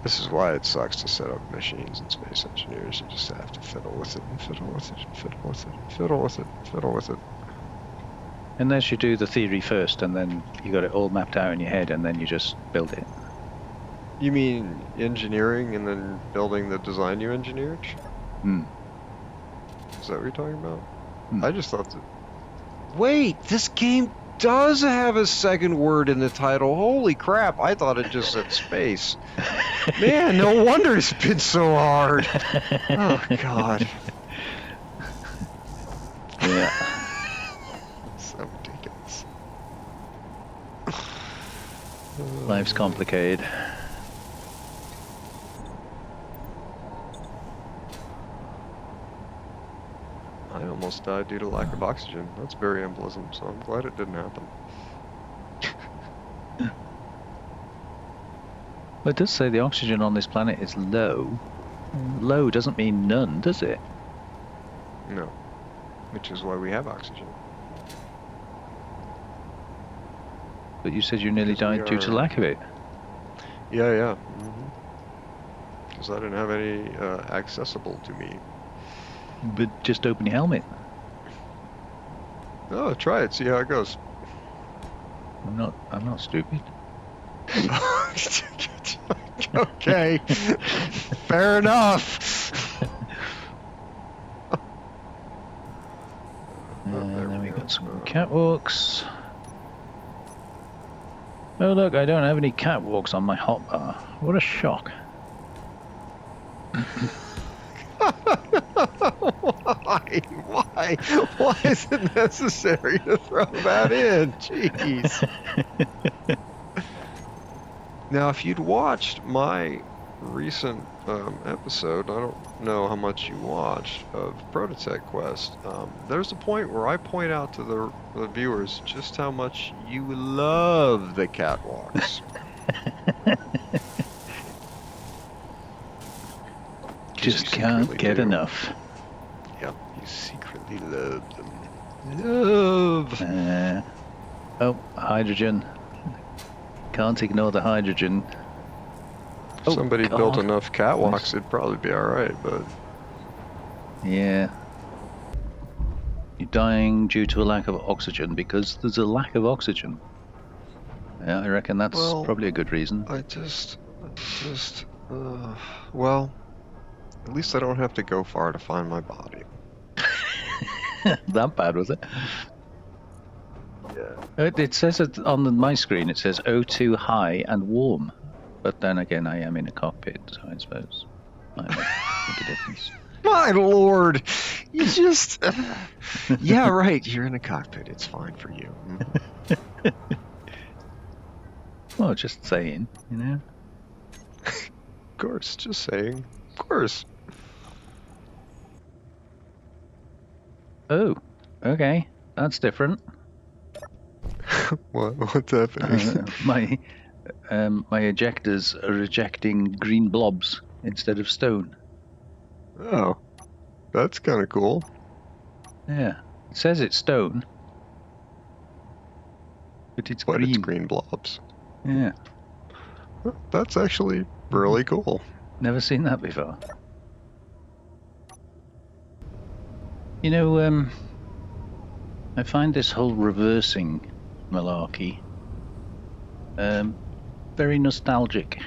This is why it sucks to set up machines and space engineers. You just have to fiddle with it and fiddle with it and fiddle with it and fiddle with it and fiddle with it. Unless you do the theory first and then you got it all mapped out in your head and then you just build it. You mean engineering and then building the design you engineered? Is that what you're talking about? I just thought that... Wait, this game does have a second word in the title. Holy crap, I thought it just said space. Man, no wonder it's been so hard. Oh, God. Yeah. So ridiculous. Life's complicated. I almost died due to lack of oxygen. That's very unpleasant, so I'm glad it didn't happen. Well, it does say the oxygen on this planet is low. Low doesn't mean none, does it? No. Which is why we have oxygen. But you said you nearly died due to lack of it. Yeah. Because I didn't have any accessible to me. But just open your helmet. Oh, try it. See how it goes. I'm not stupid. Okay. Fair enough. And then we got some catwalks. Oh look, I don't have any catwalks on my hotbar. What a shock. Why is it necessary to throw that in? Jeez. Now, if you'd watched my recent episode, I don't know how much you watched, of ProtoTech Quest, there's a point where I point out to the viewers just how much you love the catwalks. Just can't get enough. Yep, you secretly love them. Love! Oh, hydrogen. Can't ignore the hydrogen. If somebody built enough catwalks, it'd probably be alright, but... Yeah. You're dying due to a lack of oxygen because there's a lack of oxygen. Yeah, I reckon that's probably a good reason. Well, at least I don't have to go far to find my body. That bad, was it? It says it on my screen. It says O2 high and warm, but then again, I am in a cockpit, so I suppose might make a difference. My lord, you just... yeah, right, you're in a cockpit. It's fine for you. Well, just saying, you know. Of course, just saying. Of course. Oh, okay, that's different. What's happening? My ejectors are ejecting green blobs instead of stone. Oh, that's kind of cool. Yeah, it says it's stone, but it's green. It's green blobs. Yeah. That's actually really cool. Never seen that before. You know, I find this whole reversing malarkey very nostalgic.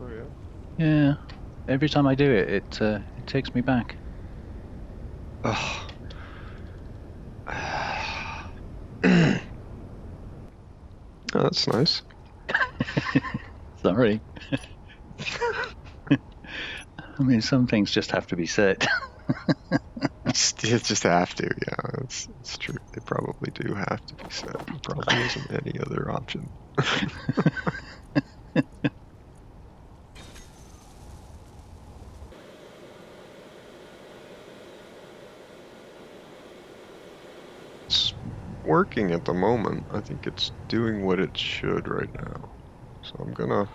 Oh yeah. Yeah. Every time I do it, it takes me back. Oh. That's nice. Sorry. I mean, some things just have to be said. You just have to, yeah. It's true. They probably do have to be said. There probably isn't any other option. It's working at the moment. I think it's doing what it should right now. So I'm gonna...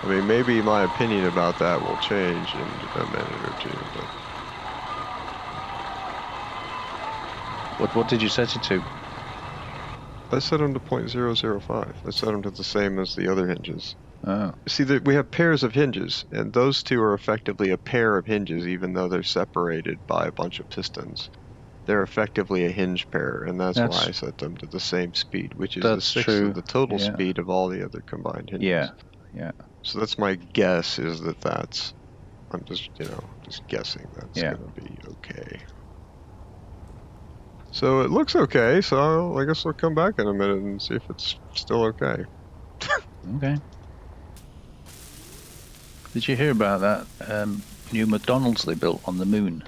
I mean, maybe my opinion about that will change in a minute or two, but... What did you set it to? I set them to 0.005. I set them to the same as the other hinges. Oh. See, we have pairs of hinges, and those two are effectively a pair of hinges, even though they're separated by a bunch of pistons. They're effectively a hinge pair, and that's why I set them to the same speed, which is a sixth of the total speed of all the other combined hinges. Yeah, yeah. So that's my guess, is that's... I'm just, just guessing that's going to be okay. So it looks okay, so I guess we'll come back in a minute and see if it's still okay. Okay. Did you hear about that new McDonald's they built on the moon?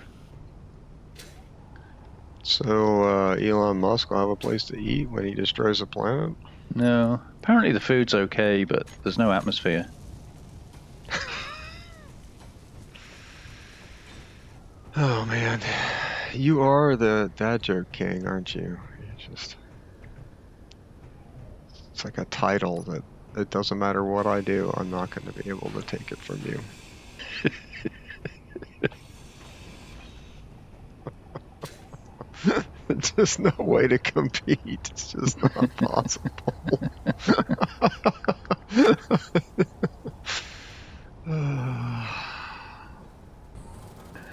So Elon Musk will have a place to eat when he destroys the planet? No. Apparently the food's okay, but there's no atmosphere. Oh man. You are the dad joke king, aren't you? It's like a title that it doesn't matter what I do, I'm not going to be able to take it from you. There's just no way to compete. It's just not possible. I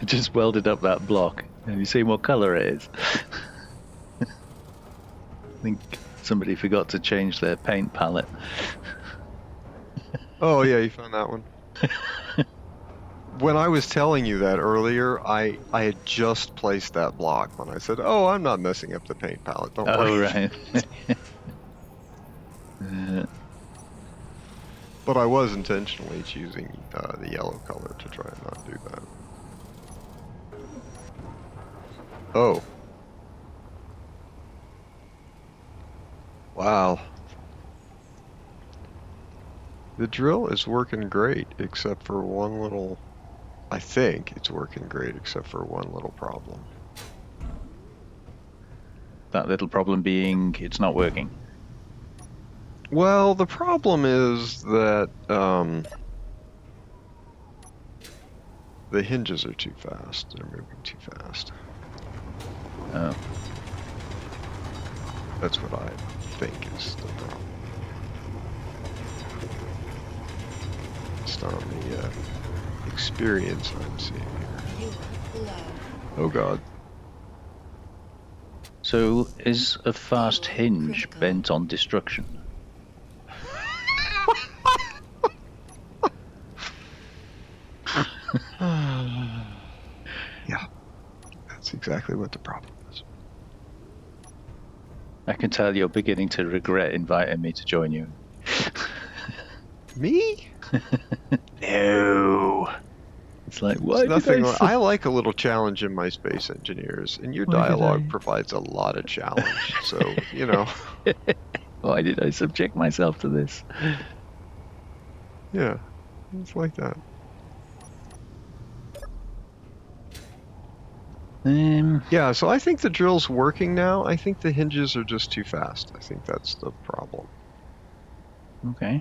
just welded up that block. Have you seen what color it is? I think somebody forgot to change their paint palette. Oh yeah, you found that one. When I was telling you that earlier, I had just placed that block when I said, "Oh, I'm not messing up the paint palette. Don't worry." Oh right. But I was intentionally choosing the yellow color to try and not do that. Oh. Wow. The drill is working great, except for one little... I think it's working great, except for one little problem. That little problem being it's not working. Well, the problem is that the hinges are too fast. They're moving too fast. Oh. That's what I think is the problem. It's not the experience I'm seeing here. Oh god. So, is a fast hinge bent on destruction? Yeah, that's exactly what the problem is. I can tell you're beginning to regret inviting me to join you. Me? No. It's like, There's why did nothing. I... I like a little challenge in my space engineers, and your Why did dialogue I- provides a lot of challenge. So, you know, Why did I subject myself to this? yeah, it's like that. Yeah, so I think the drill's working now. I think the hinges are just too fast. I think that's the problem. Okay.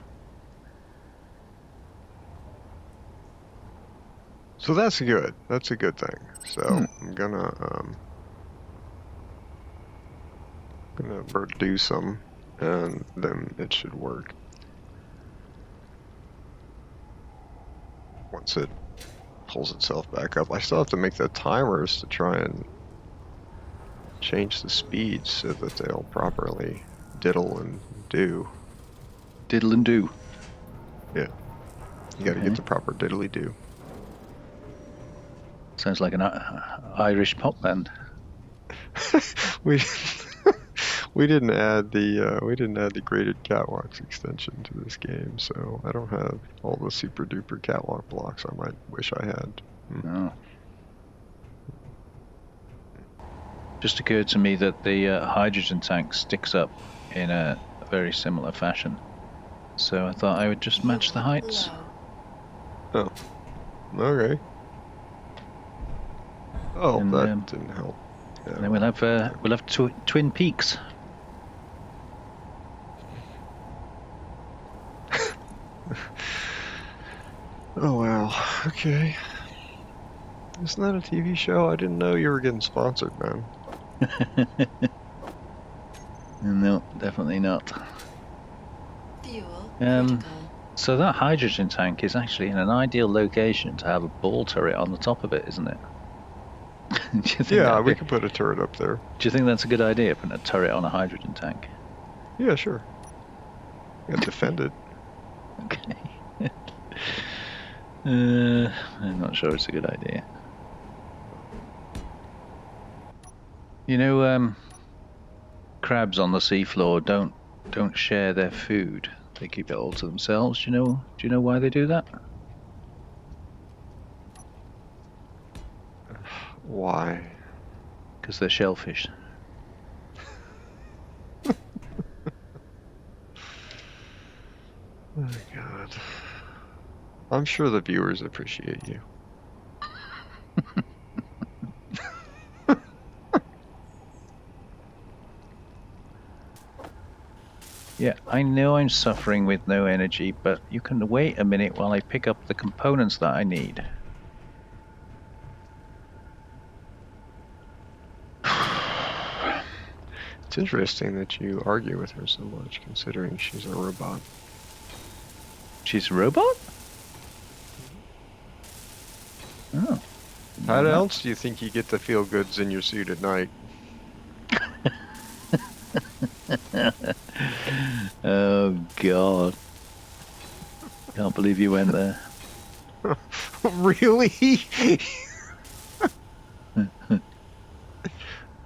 So that's good. That's a good thing. So I'm gonna reduce them, and then it should work. Once it pulls itself back up, I still have to make the timers to try and change the speeds so that they'll properly diddle and do. Diddle and do. Yeah, you got to get the proper diddly do. Sounds like an Irish pop band. we we didn't add the graded catwalks extension to this game, so I don't have all the super duper catwalk blocks I might wish I had. Oh. Just occurred to me that the hydrogen tank sticks up in a very similar fashion, so I thought I would just match the heights. Oh, okay. Oh, And, that didn't help. Yeah. And then we'll have twin peaks. Oh wow. Okay. Isn't that a TV show? I didn't know you were getting sponsored, man. No, definitely not. Fuel So that hydrogen tank is actually in an ideal location to have a ball turret on the top of it, isn't it? Do you think Yeah, we could put a turret up there. Do you think that's a good idea, putting a turret on a hydrogen tank? Yeah, sure. You gotta defend it. Okay. I'm not sure it's a good idea. You know, crabs on the seafloor don't share their food. They keep it all to themselves. Do you know why they do that? Why? Because they're shellfish. Oh God. I'm sure the viewers appreciate you. Yeah, I know I'm suffering with no energy, but you can wait a minute while I pick up the components that I need. It's interesting that you argue with her so much, considering she's a robot. She's a robot? Oh. How else do you think you get the feel goods in your suit at night? Oh God. Can't believe you went there. Really?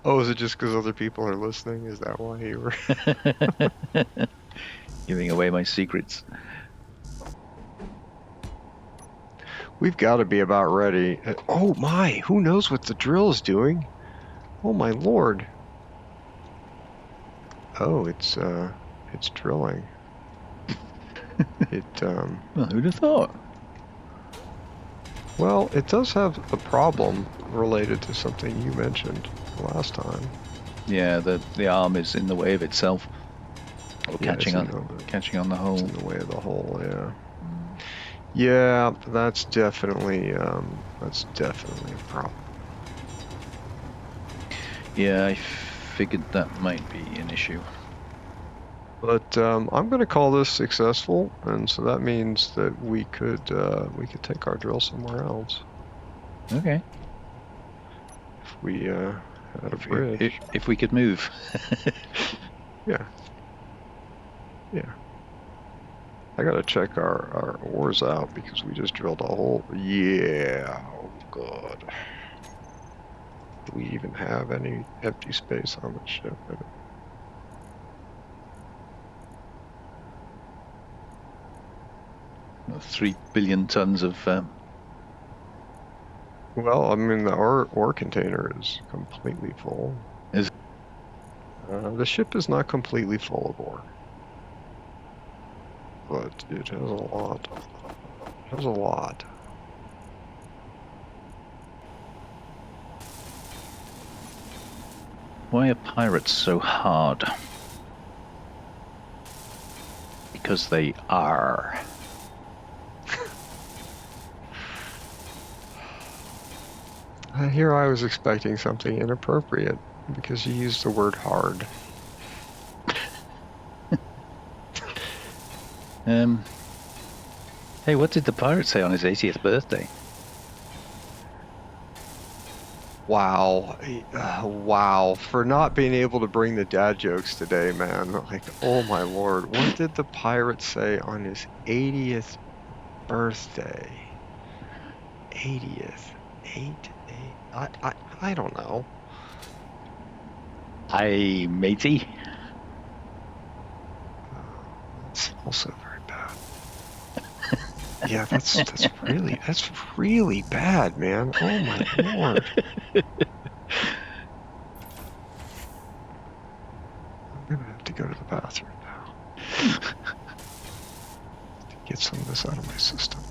Oh, is it just because other people are listening? Is that why you were... Giving away my secrets. We've got to be about ready. Oh my, who knows what the drill is doing? Oh my lord. Oh, it's drilling. Well, who'd have thought? Well, it does have a problem related to something you mentioned last time. Yeah, the arm is in the way of itself. Or Yeah, catching it's on the hole. It's in the way of the hole, yeah. Yeah, that's definitely a problem. Yeah, I figured that might be an issue. But I'm going to call this successful, and so that means that we could take our drill somewhere else Okay. if we had a bridge. If we could move. Yeah. Yeah. I gotta check our ores out because we just drilled a hole. Yeah. Oh God. Do we even have any empty space on the ship? 3 billion tons of. Well, I mean, the ore container is completely full. Is the ship is not completely full of ore, but it has a lot. It has a lot. Why are pirates so hard? Because they are. Here I was expecting something inappropriate because you used the word hard. Hey, what did the pirate say on his 80th birthday? Wow. Wow. For not being able to bring the dad jokes today, man. Like, oh my lord. What did the pirate say on his 80th birthday? 80th. I don't know. Hi, matey. It's also very bad. Yeah, that's really bad, man. Oh my lord. I'm gonna have to go to the bathroom now. To get some of this out of my system.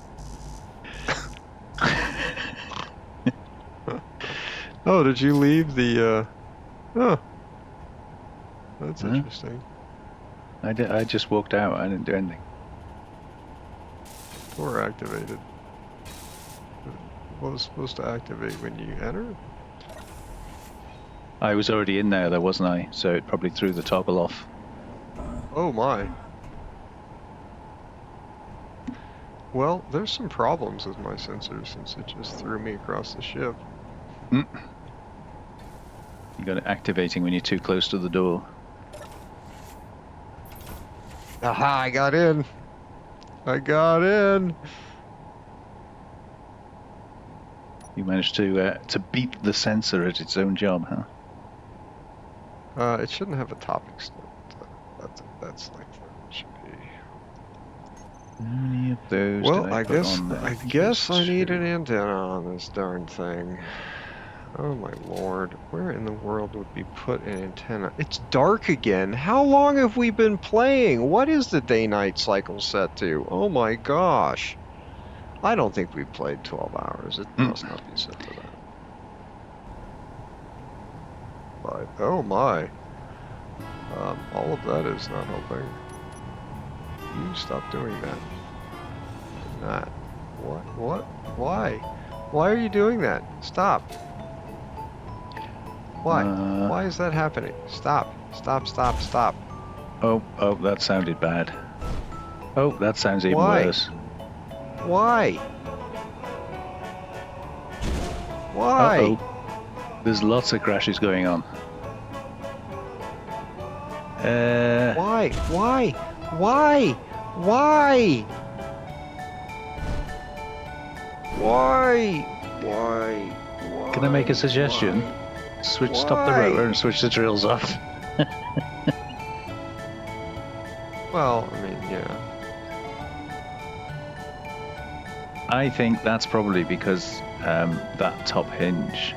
Oh, did you leave the oh. That's interesting. I just walked out. I didn't do anything. Door activated. What was supposed to activate when you enter? I was already in there, though, wasn't I? So it probably threw the toggle off. Oh my. Well, there's some problems with my sensor since it just threw me across the ship. You got it activating when you're too close to the door. Aha, I got in. I got in. You managed to beat the sensor at its own job, huh? It shouldn't have a topic slip. That's like what it should be. How many of those Well, did I put on there? guess I need Two. an antenna on this darn thing. Oh my lord, where in the world would we put an antenna? It's dark again. How long have we been playing? What is the day-night cycle set to? Oh my gosh. I don't think we've played 12 hours. It must not be set to that. But, oh my. All of that is not helping. You stop doing that. Not. What? Why? Why are you doing that? Stop. Why? Why is that happening? Stop. Stop. Oh, that sounded bad. Oh, that sounds even worse. Why? Why? Uh-oh. There's lots of crashes going on. Why? Can I make a suggestion? Stop the rotor and switch the drills off. Well, I mean, yeah. I think that's probably because that top hinge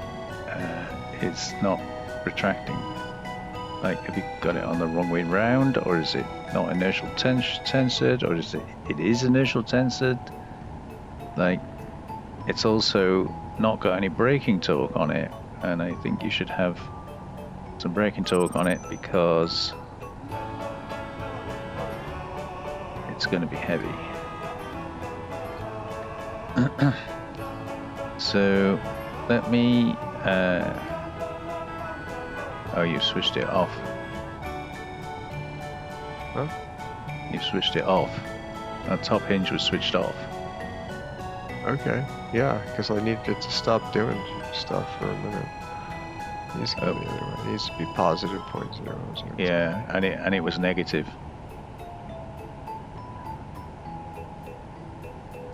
is not retracting. Like, have you got it on the wrong way round, or is it not inertial tensored, or is it is inertial tensored? Like, it's also not got any braking torque on it, and I think you should have some braking torque on it because it's going to be heavy. So let me oh, you switched it off. Huh? You switched it off. That top hinge was switched off. Okay. Yeah, because I needed it to stop doing stuff for a minute. It needs to go the other way. It needs to be positive 0.0. Yeah, and it was negative.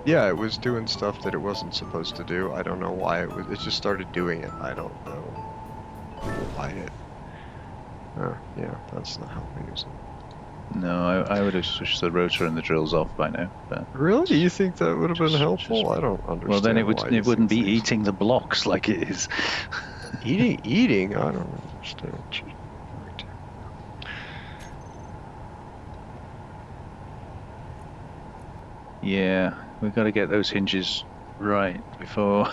Yeah, it was doing stuff that it wasn't supposed to do. I don't know why it was. It just started doing it. I don't know why it. Yeah, that's not helping, is it? No, I would have switched the rotor and the drills off by now. But Really? You think that would have been Just- helpful? just- I don't understand. well, then why you it wouldn't think be these- eating the blocks like it is. Eating? I don't understand. Right. Yeah, we've got to get those hinges right before.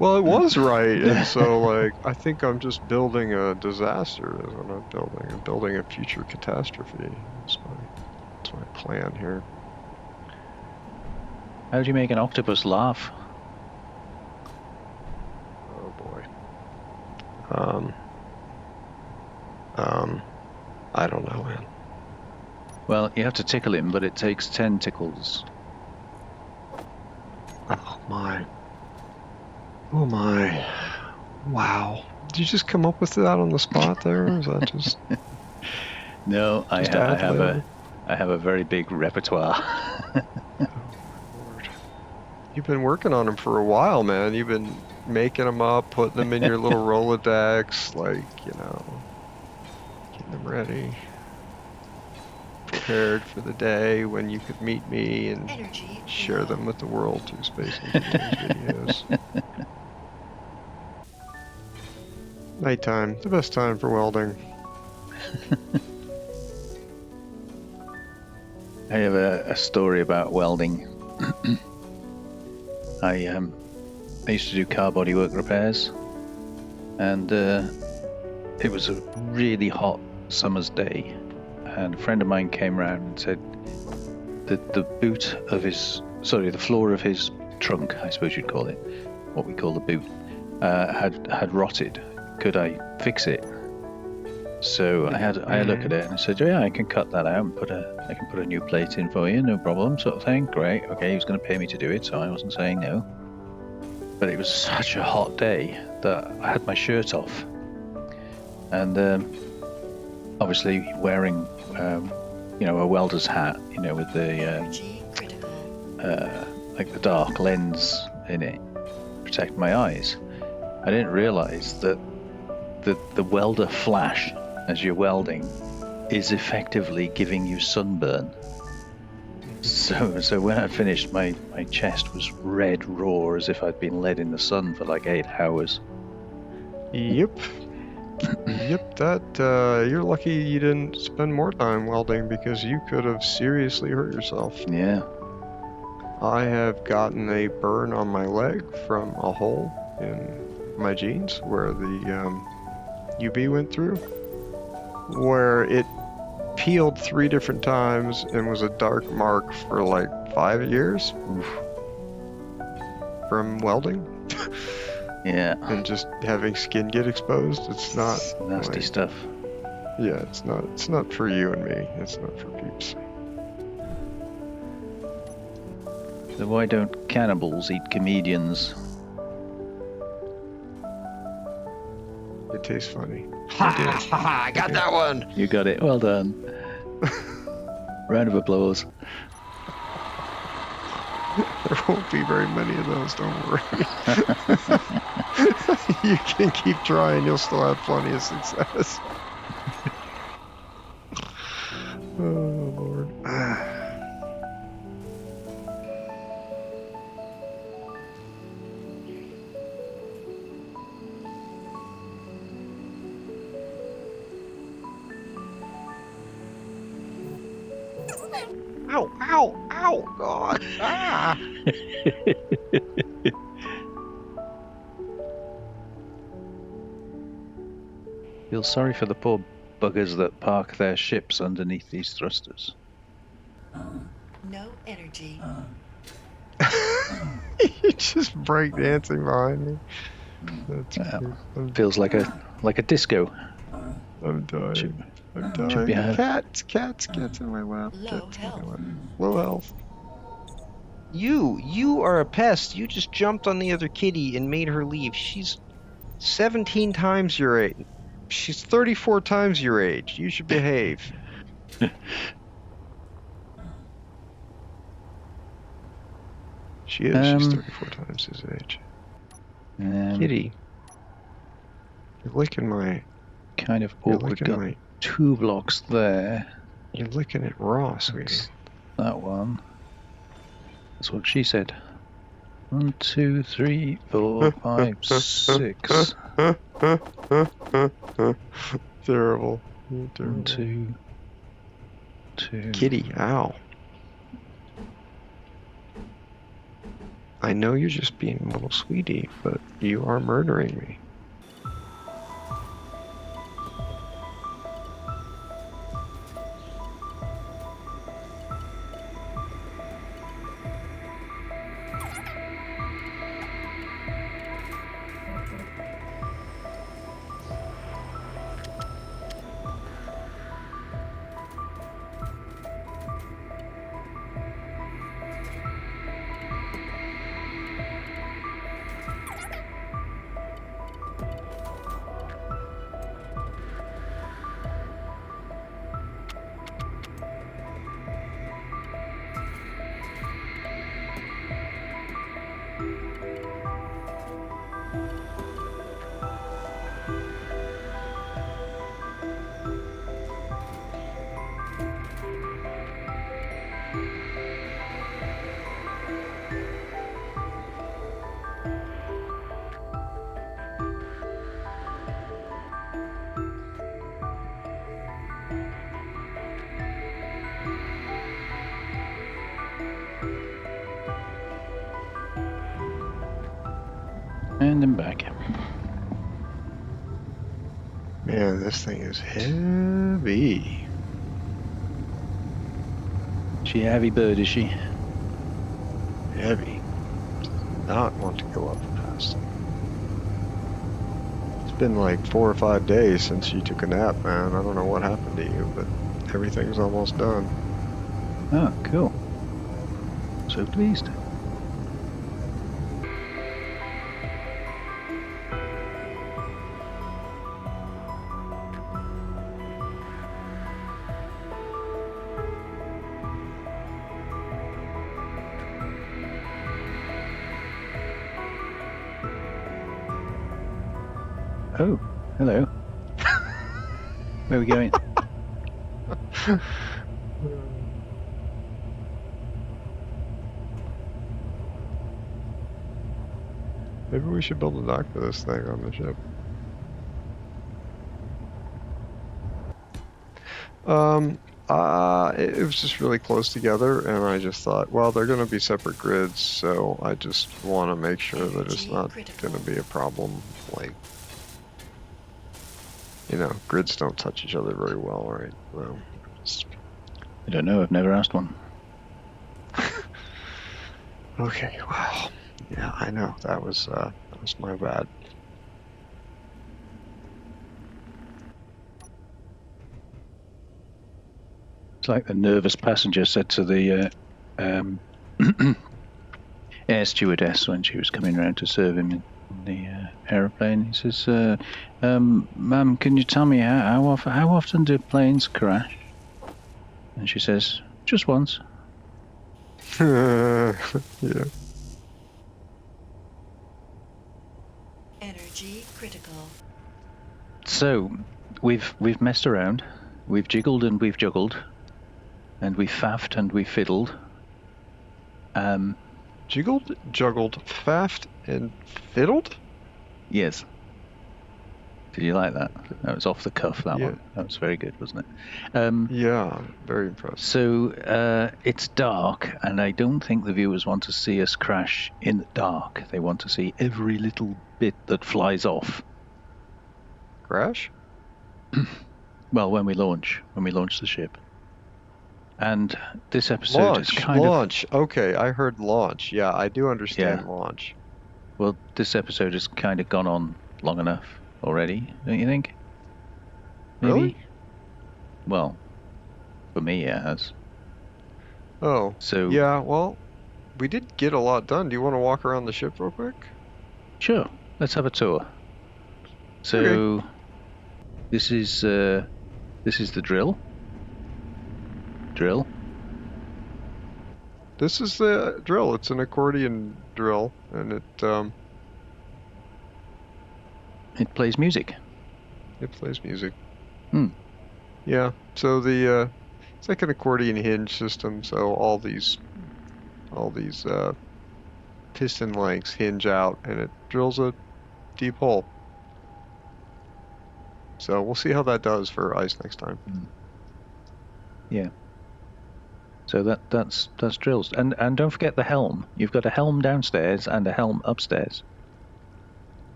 Well, it was right, and so like I think I'm just building a disaster. Is what I'm building. I'm building a future catastrophe. That's my plan here. How do you make an octopus laugh? Oh boy. I don't know, man. Well, you have to tickle him, but it takes 10 tickles. Oh my. Oh my. Wow. Did you just come up with that on the spot there, or is that just... No, I Just have a very big repertoire. Lord. You've been working on them for a while, man. You've been making them up, putting them in your little Rolodex, like, you know, getting them ready. Prepared for the day when you could meet me and Energy. share low. them with the world through Space Engineers videos. Nighttime, the best time for welding. I have a story about welding. I used to do car bodywork repairs, and it was a really hot summer's day, and a friend of mine came round and said that the floor of his trunk, I suppose you'd call it, what we call the boot, had rotted. Could I fix it? So I had a look at it and I said, yeah, I can cut that out and I can put a new plate in for you, no problem, sort of thing. Great. Okay, he was going to pay me to do it, so I wasn't saying no. But it was such a hot day that I had my shirt off, and obviously wearing, a welder's hat, with the Energy critical. like the dark lens in it, protect my eyes. I didn't realise that the welder flash as you're welding is effectively giving you sunburn. So when I finished, my chest was red raw as if I'd been led in the sun for like 8 hours. Yep. Yep, you're lucky you didn't spend more time welding because you could have seriously hurt yourself. Yeah. I have gotten a burn on my leg from a hole in my jeans where the UV went through, where it peeled 3 different times and was a dark mark for like 5 years from welding. Yeah. And just having skin get exposed. It's not Nasty like, stuff. Yeah, it's not for you and me. It's not for peeps. So why don't cannibals eat comedians? It tastes funny. I got that one. You got it. Well done. Round of applause. There won't be very many of those, don't worry. You can keep trying, you'll still have plenty of success. Oh, Lord. Ow, ow, ow, God. Ah. Feel sorry for the poor buggers that park their ships underneath these thrusters. No energy. You're just breakdancing behind me. That's cute. Feels like a disco. I'm dying. Should I'm be dying. high. Cats in my lap. Low Cats in my health. lap. Low health. You are a pest. You just jumped on the other kitty and made her leave. She's 17 times your age. She's 34 times your age. You should behave. She is. She's 34 times his age. Kitty. You're licking my... Kind of You're awkward licking gut. my 2 blocks there. You're licking it raw, sweetie. That one. That's what she said. 1, 2, 3, 4, 5, 6. Terrible. You're 1, terrible. 2, 2. Kitty, ow. I know you're just being a little sweetie, but you are murdering me. And then back. Man, this thing is heavy. She a heavy bird, is she? Heavy. Does not want to go up fast. It's been like 4 or 5 days since you took a nap, man. I don't know what happened to you, but everything's almost done. Oh, cool. So pleased. Oh, hello. Where are we going? Maybe we should build a dock for this thing on the ship. It was just really close together, and I just thought, well, they're going to be separate grids, so I just want to make sure that it's not going to be a problem. Like, you know, grids don't touch each other very well, right? So, just... I don't know, I've never asked one. Okay, well, yeah, I know, that was my bad. It's like the nervous passenger said to the air stewardess when she was coming around to serve him in the aeroplane. He says, "Ma'am, can you tell me how often do planes crash?" And she says, "Just once." Yeah. Energy critical. So we've messed around, we've jiggled and we've juggled, and we've faffed and we've fiddled. Jiggled, juggled, faffed, and fiddled? Yes. Did you like that? That was off the cuff, that Yeah. one. That was very good, wasn't it? Yeah, very impressive. So it's dark, and I don't think the viewers want to see us crash in the dark. They want to see every little bit that flies off. Crash? Well, when we launch the ship. And this episode is kind Launch. Okay, I heard launch. Yeah, I do understand Yeah. launch. Well, this episode has kind of gone on long enough already, don't you think? Maybe? Really? Well, for me it has. Oh. So Yeah, well, we did get a lot done. Do you want to walk around the ship real quick? Sure, let's have a tour. So this is the drill. This is the drill. It's an accordion drill, and It plays music. it plays music. Yeah. So the it's like an accordion hinge system. So all these piston lengths hinge out, and it drills a deep hole. So we'll see how that does for ice next time. Yeah. So that's drills, and don't forget the helm. You've got a helm downstairs and a helm upstairs.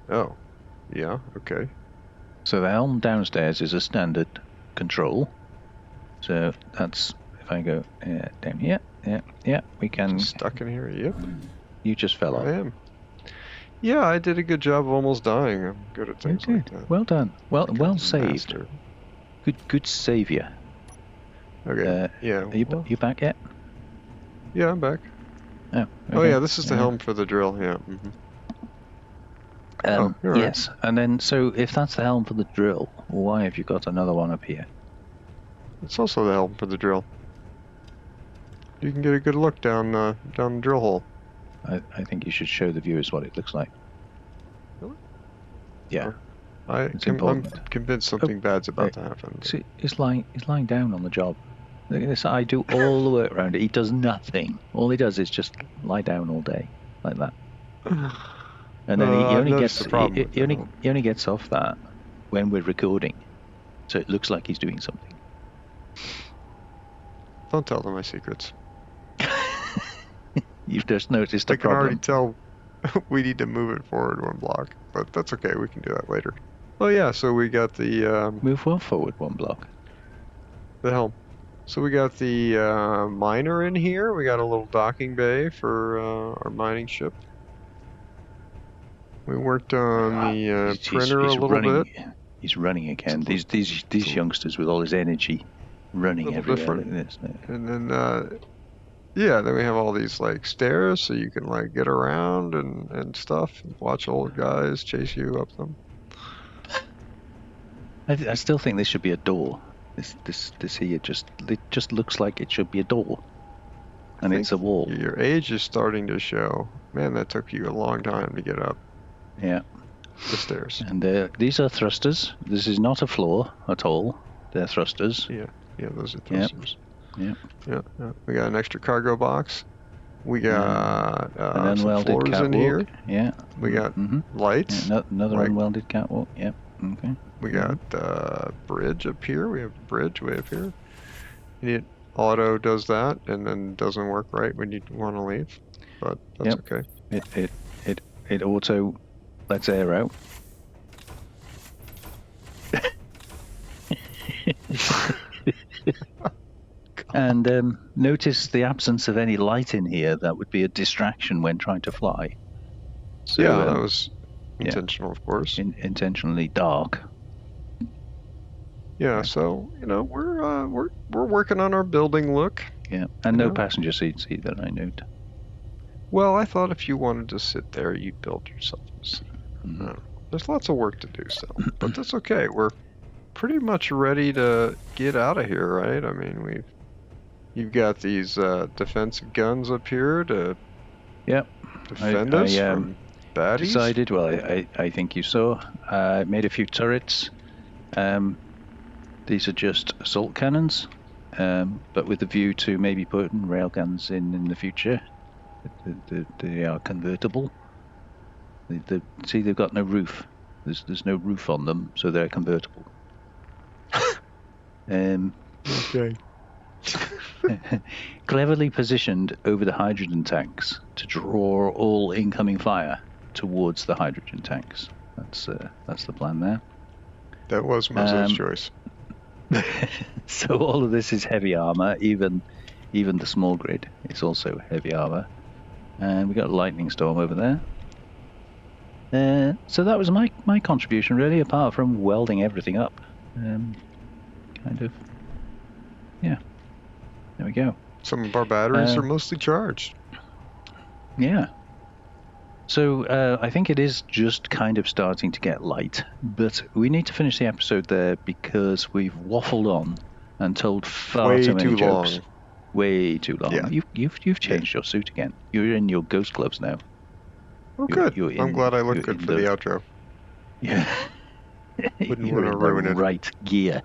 Oh, yeah. Okay. So the helm downstairs is a standard control. So that's if I go down here. Yeah. We can. Just stuck in here. Yep. You just fell off. I am. Yeah, I did a good job of almost dying. I'm good at things like that. Well done. Well saved. Master. Good savior. Okay. Yeah. Are you back yet? Yeah, I'm back. Oh. Okay. Oh yeah, this is the helm for the drill. Yeah. Mm-hmm. You're right. Yes, and then so if that's the helm for the drill, why have you got another one up here? It's also the helm for the drill. You can get a good look down the drill hole. I think you should show the viewers what it looks like. Really? Yeah. I'm convinced something bad's about to happen. See, he's lying down on the job. Look at this. I do all the work around it. He does nothing. All he does is just lie down all day like that. And then he only gets off that when we're recording, so it looks like he's doing something. Don't tell them my secrets. You've just noticed a I can problem. already tell we need to move it forward one block, but that's okay. We can do that later. Oh yeah, so we got the Move well forward one block. The helm. So we got the miner in here. We got a little docking bay for our mining ship. We worked on the printer a little bit. He's running again. These youngsters with all his energy running everywhere. And then then we have all these like stairs so you can like get around and stuff and watch old guys chase you up them. I still think this should be a door. This here just looks like it should be a door. And it's a wall. Your age is starting to show. Man, that took you a long time to get up. Yeah. The stairs. And these are thrusters. This is not a floor at all. They're thrusters. Yeah, those are thrusters. Yeah. We got an extra cargo box. We got an unwelded some floors catwalk. in here. Yeah. We got lights. Yeah, another unwelded catwalk. Yep. Okay. We got bridge up here. We have a bridge way up here. Auto does that and then doesn't work right when you want to leave, but that's okay. It auto lets air out. And notice the absence of any light in here. That would be a distraction when trying to fly. So, that was intentional, of course. Intentionally dark. Yeah, so we're working on our building look. Yeah, and no passenger seats either, I note. Well, I thought if you wanted to sit there, you'd build yourself a seat. There's lots of work to do still, but that's okay. We're pretty much ready to get out of here, right? I mean, you've got these defensive guns up here to defend us from baddies. Decided. Well, I think you saw. I made a few turrets. These are just assault cannons, but with the view to maybe putting railguns in the future. They are convertible. See, they've got no roof. There's no roof on them, so they're convertible. Okay. Cleverly positioned over the hydrogen tanks to draw all incoming fire towards the hydrogen tanks. That's the plan there. That was Mozo's choice. So all of this is heavy armor. Even the small grid is also heavy armor. And we got a lightning storm over there. So that was my contribution really, apart from welding everything up. Yeah. There we go. Some of our batteries are mostly charged. Yeah. So I think it is just kind of starting to get light, but we need to finish the episode there because we've waffled on and told far too many jokes. Long. Way too long. Yeah. You've changed your suit again. You're in your ghost gloves now. Oh, good. I'm glad I look good for the outro. Yeah. Wouldn't You're want to in the ruin it. right gear.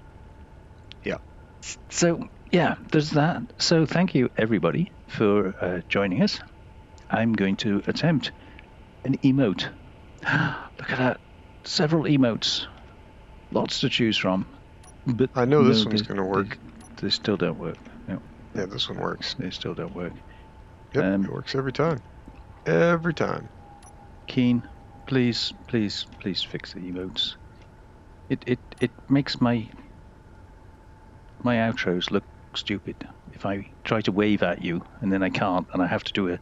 So yeah, there's that. So thank you everybody for joining us. I'm going to attempt an emote. Look at that, several emotes, lots to choose from. But I know this no, one's going to work. They still don't work. No. Yeah, this one works. They still don't work. Yep, it works every time. Every time. Keen, please fix the emotes. It makes my outros look stupid if I try to wave at you and then I can't and I have to do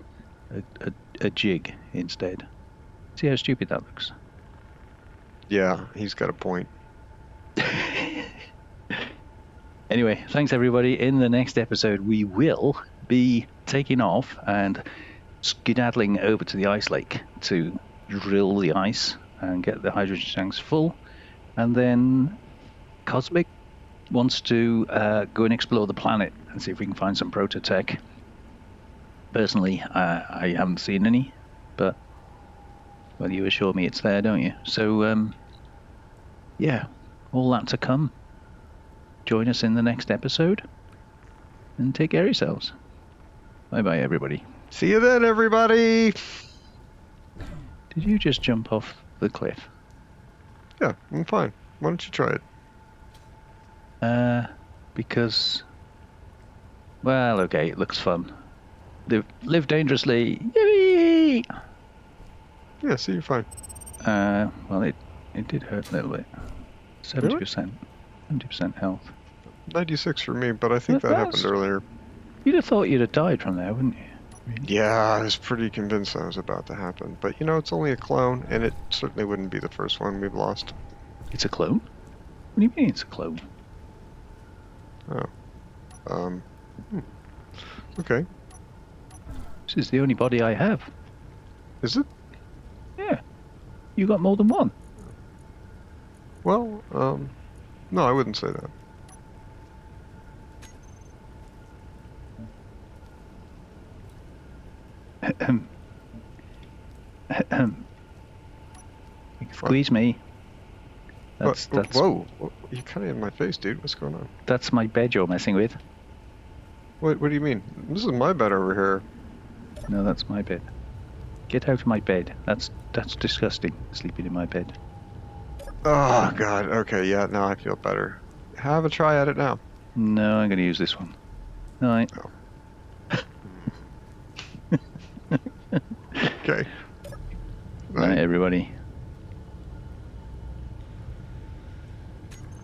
a jig instead. See how stupid that looks? Yeah, he's got a point. Anyway, thanks everybody. In the next episode, we will be taking off and skedaddling over to the ice lake to drill the ice and get the hydrogen tanks full. And then Cosmic wants to go and explore the planet and see if we can find some ProtoTech. Personally, I haven't seen any, but well, you assure me it's there, don't you? So, yeah, all that to come. Join us in the next episode and take care of yourselves. Bye-bye, everybody. See you then, everybody! Did you just jump off the cliff? Yeah, I'm fine. Why don't you try it? Because... Well, okay, it looks fun. Live dangerously. Yippee! Yeah, see, you're fine. Well, it did hurt a little bit. 70%. 70% health. 96 for me, but I think that happened earlier. You'd have thought you'd have died from there, wouldn't you? Yeah, I was pretty convinced that was about to happen. But, you know, it's only a clone, and it certainly wouldn't be the first one we've lost. It's a clone? What do you mean it's a clone? Oh. Okay. This is the only body I have. Is it? Yeah. You got more than one. Well, no, I wouldn't say that. Squeeze me. That's whoa, you're kind of in my face, dude. What's going on? That's my bed you're messing with. What do you mean? This is my bed over here. No, that's my bed. Get out of my bed. That's disgusting, sleeping in my bed. Oh, God. Okay, yeah, now I feel better. Have a try at it now. No, I'm going to use this one. Night. Oh. Okay. Night, everybody.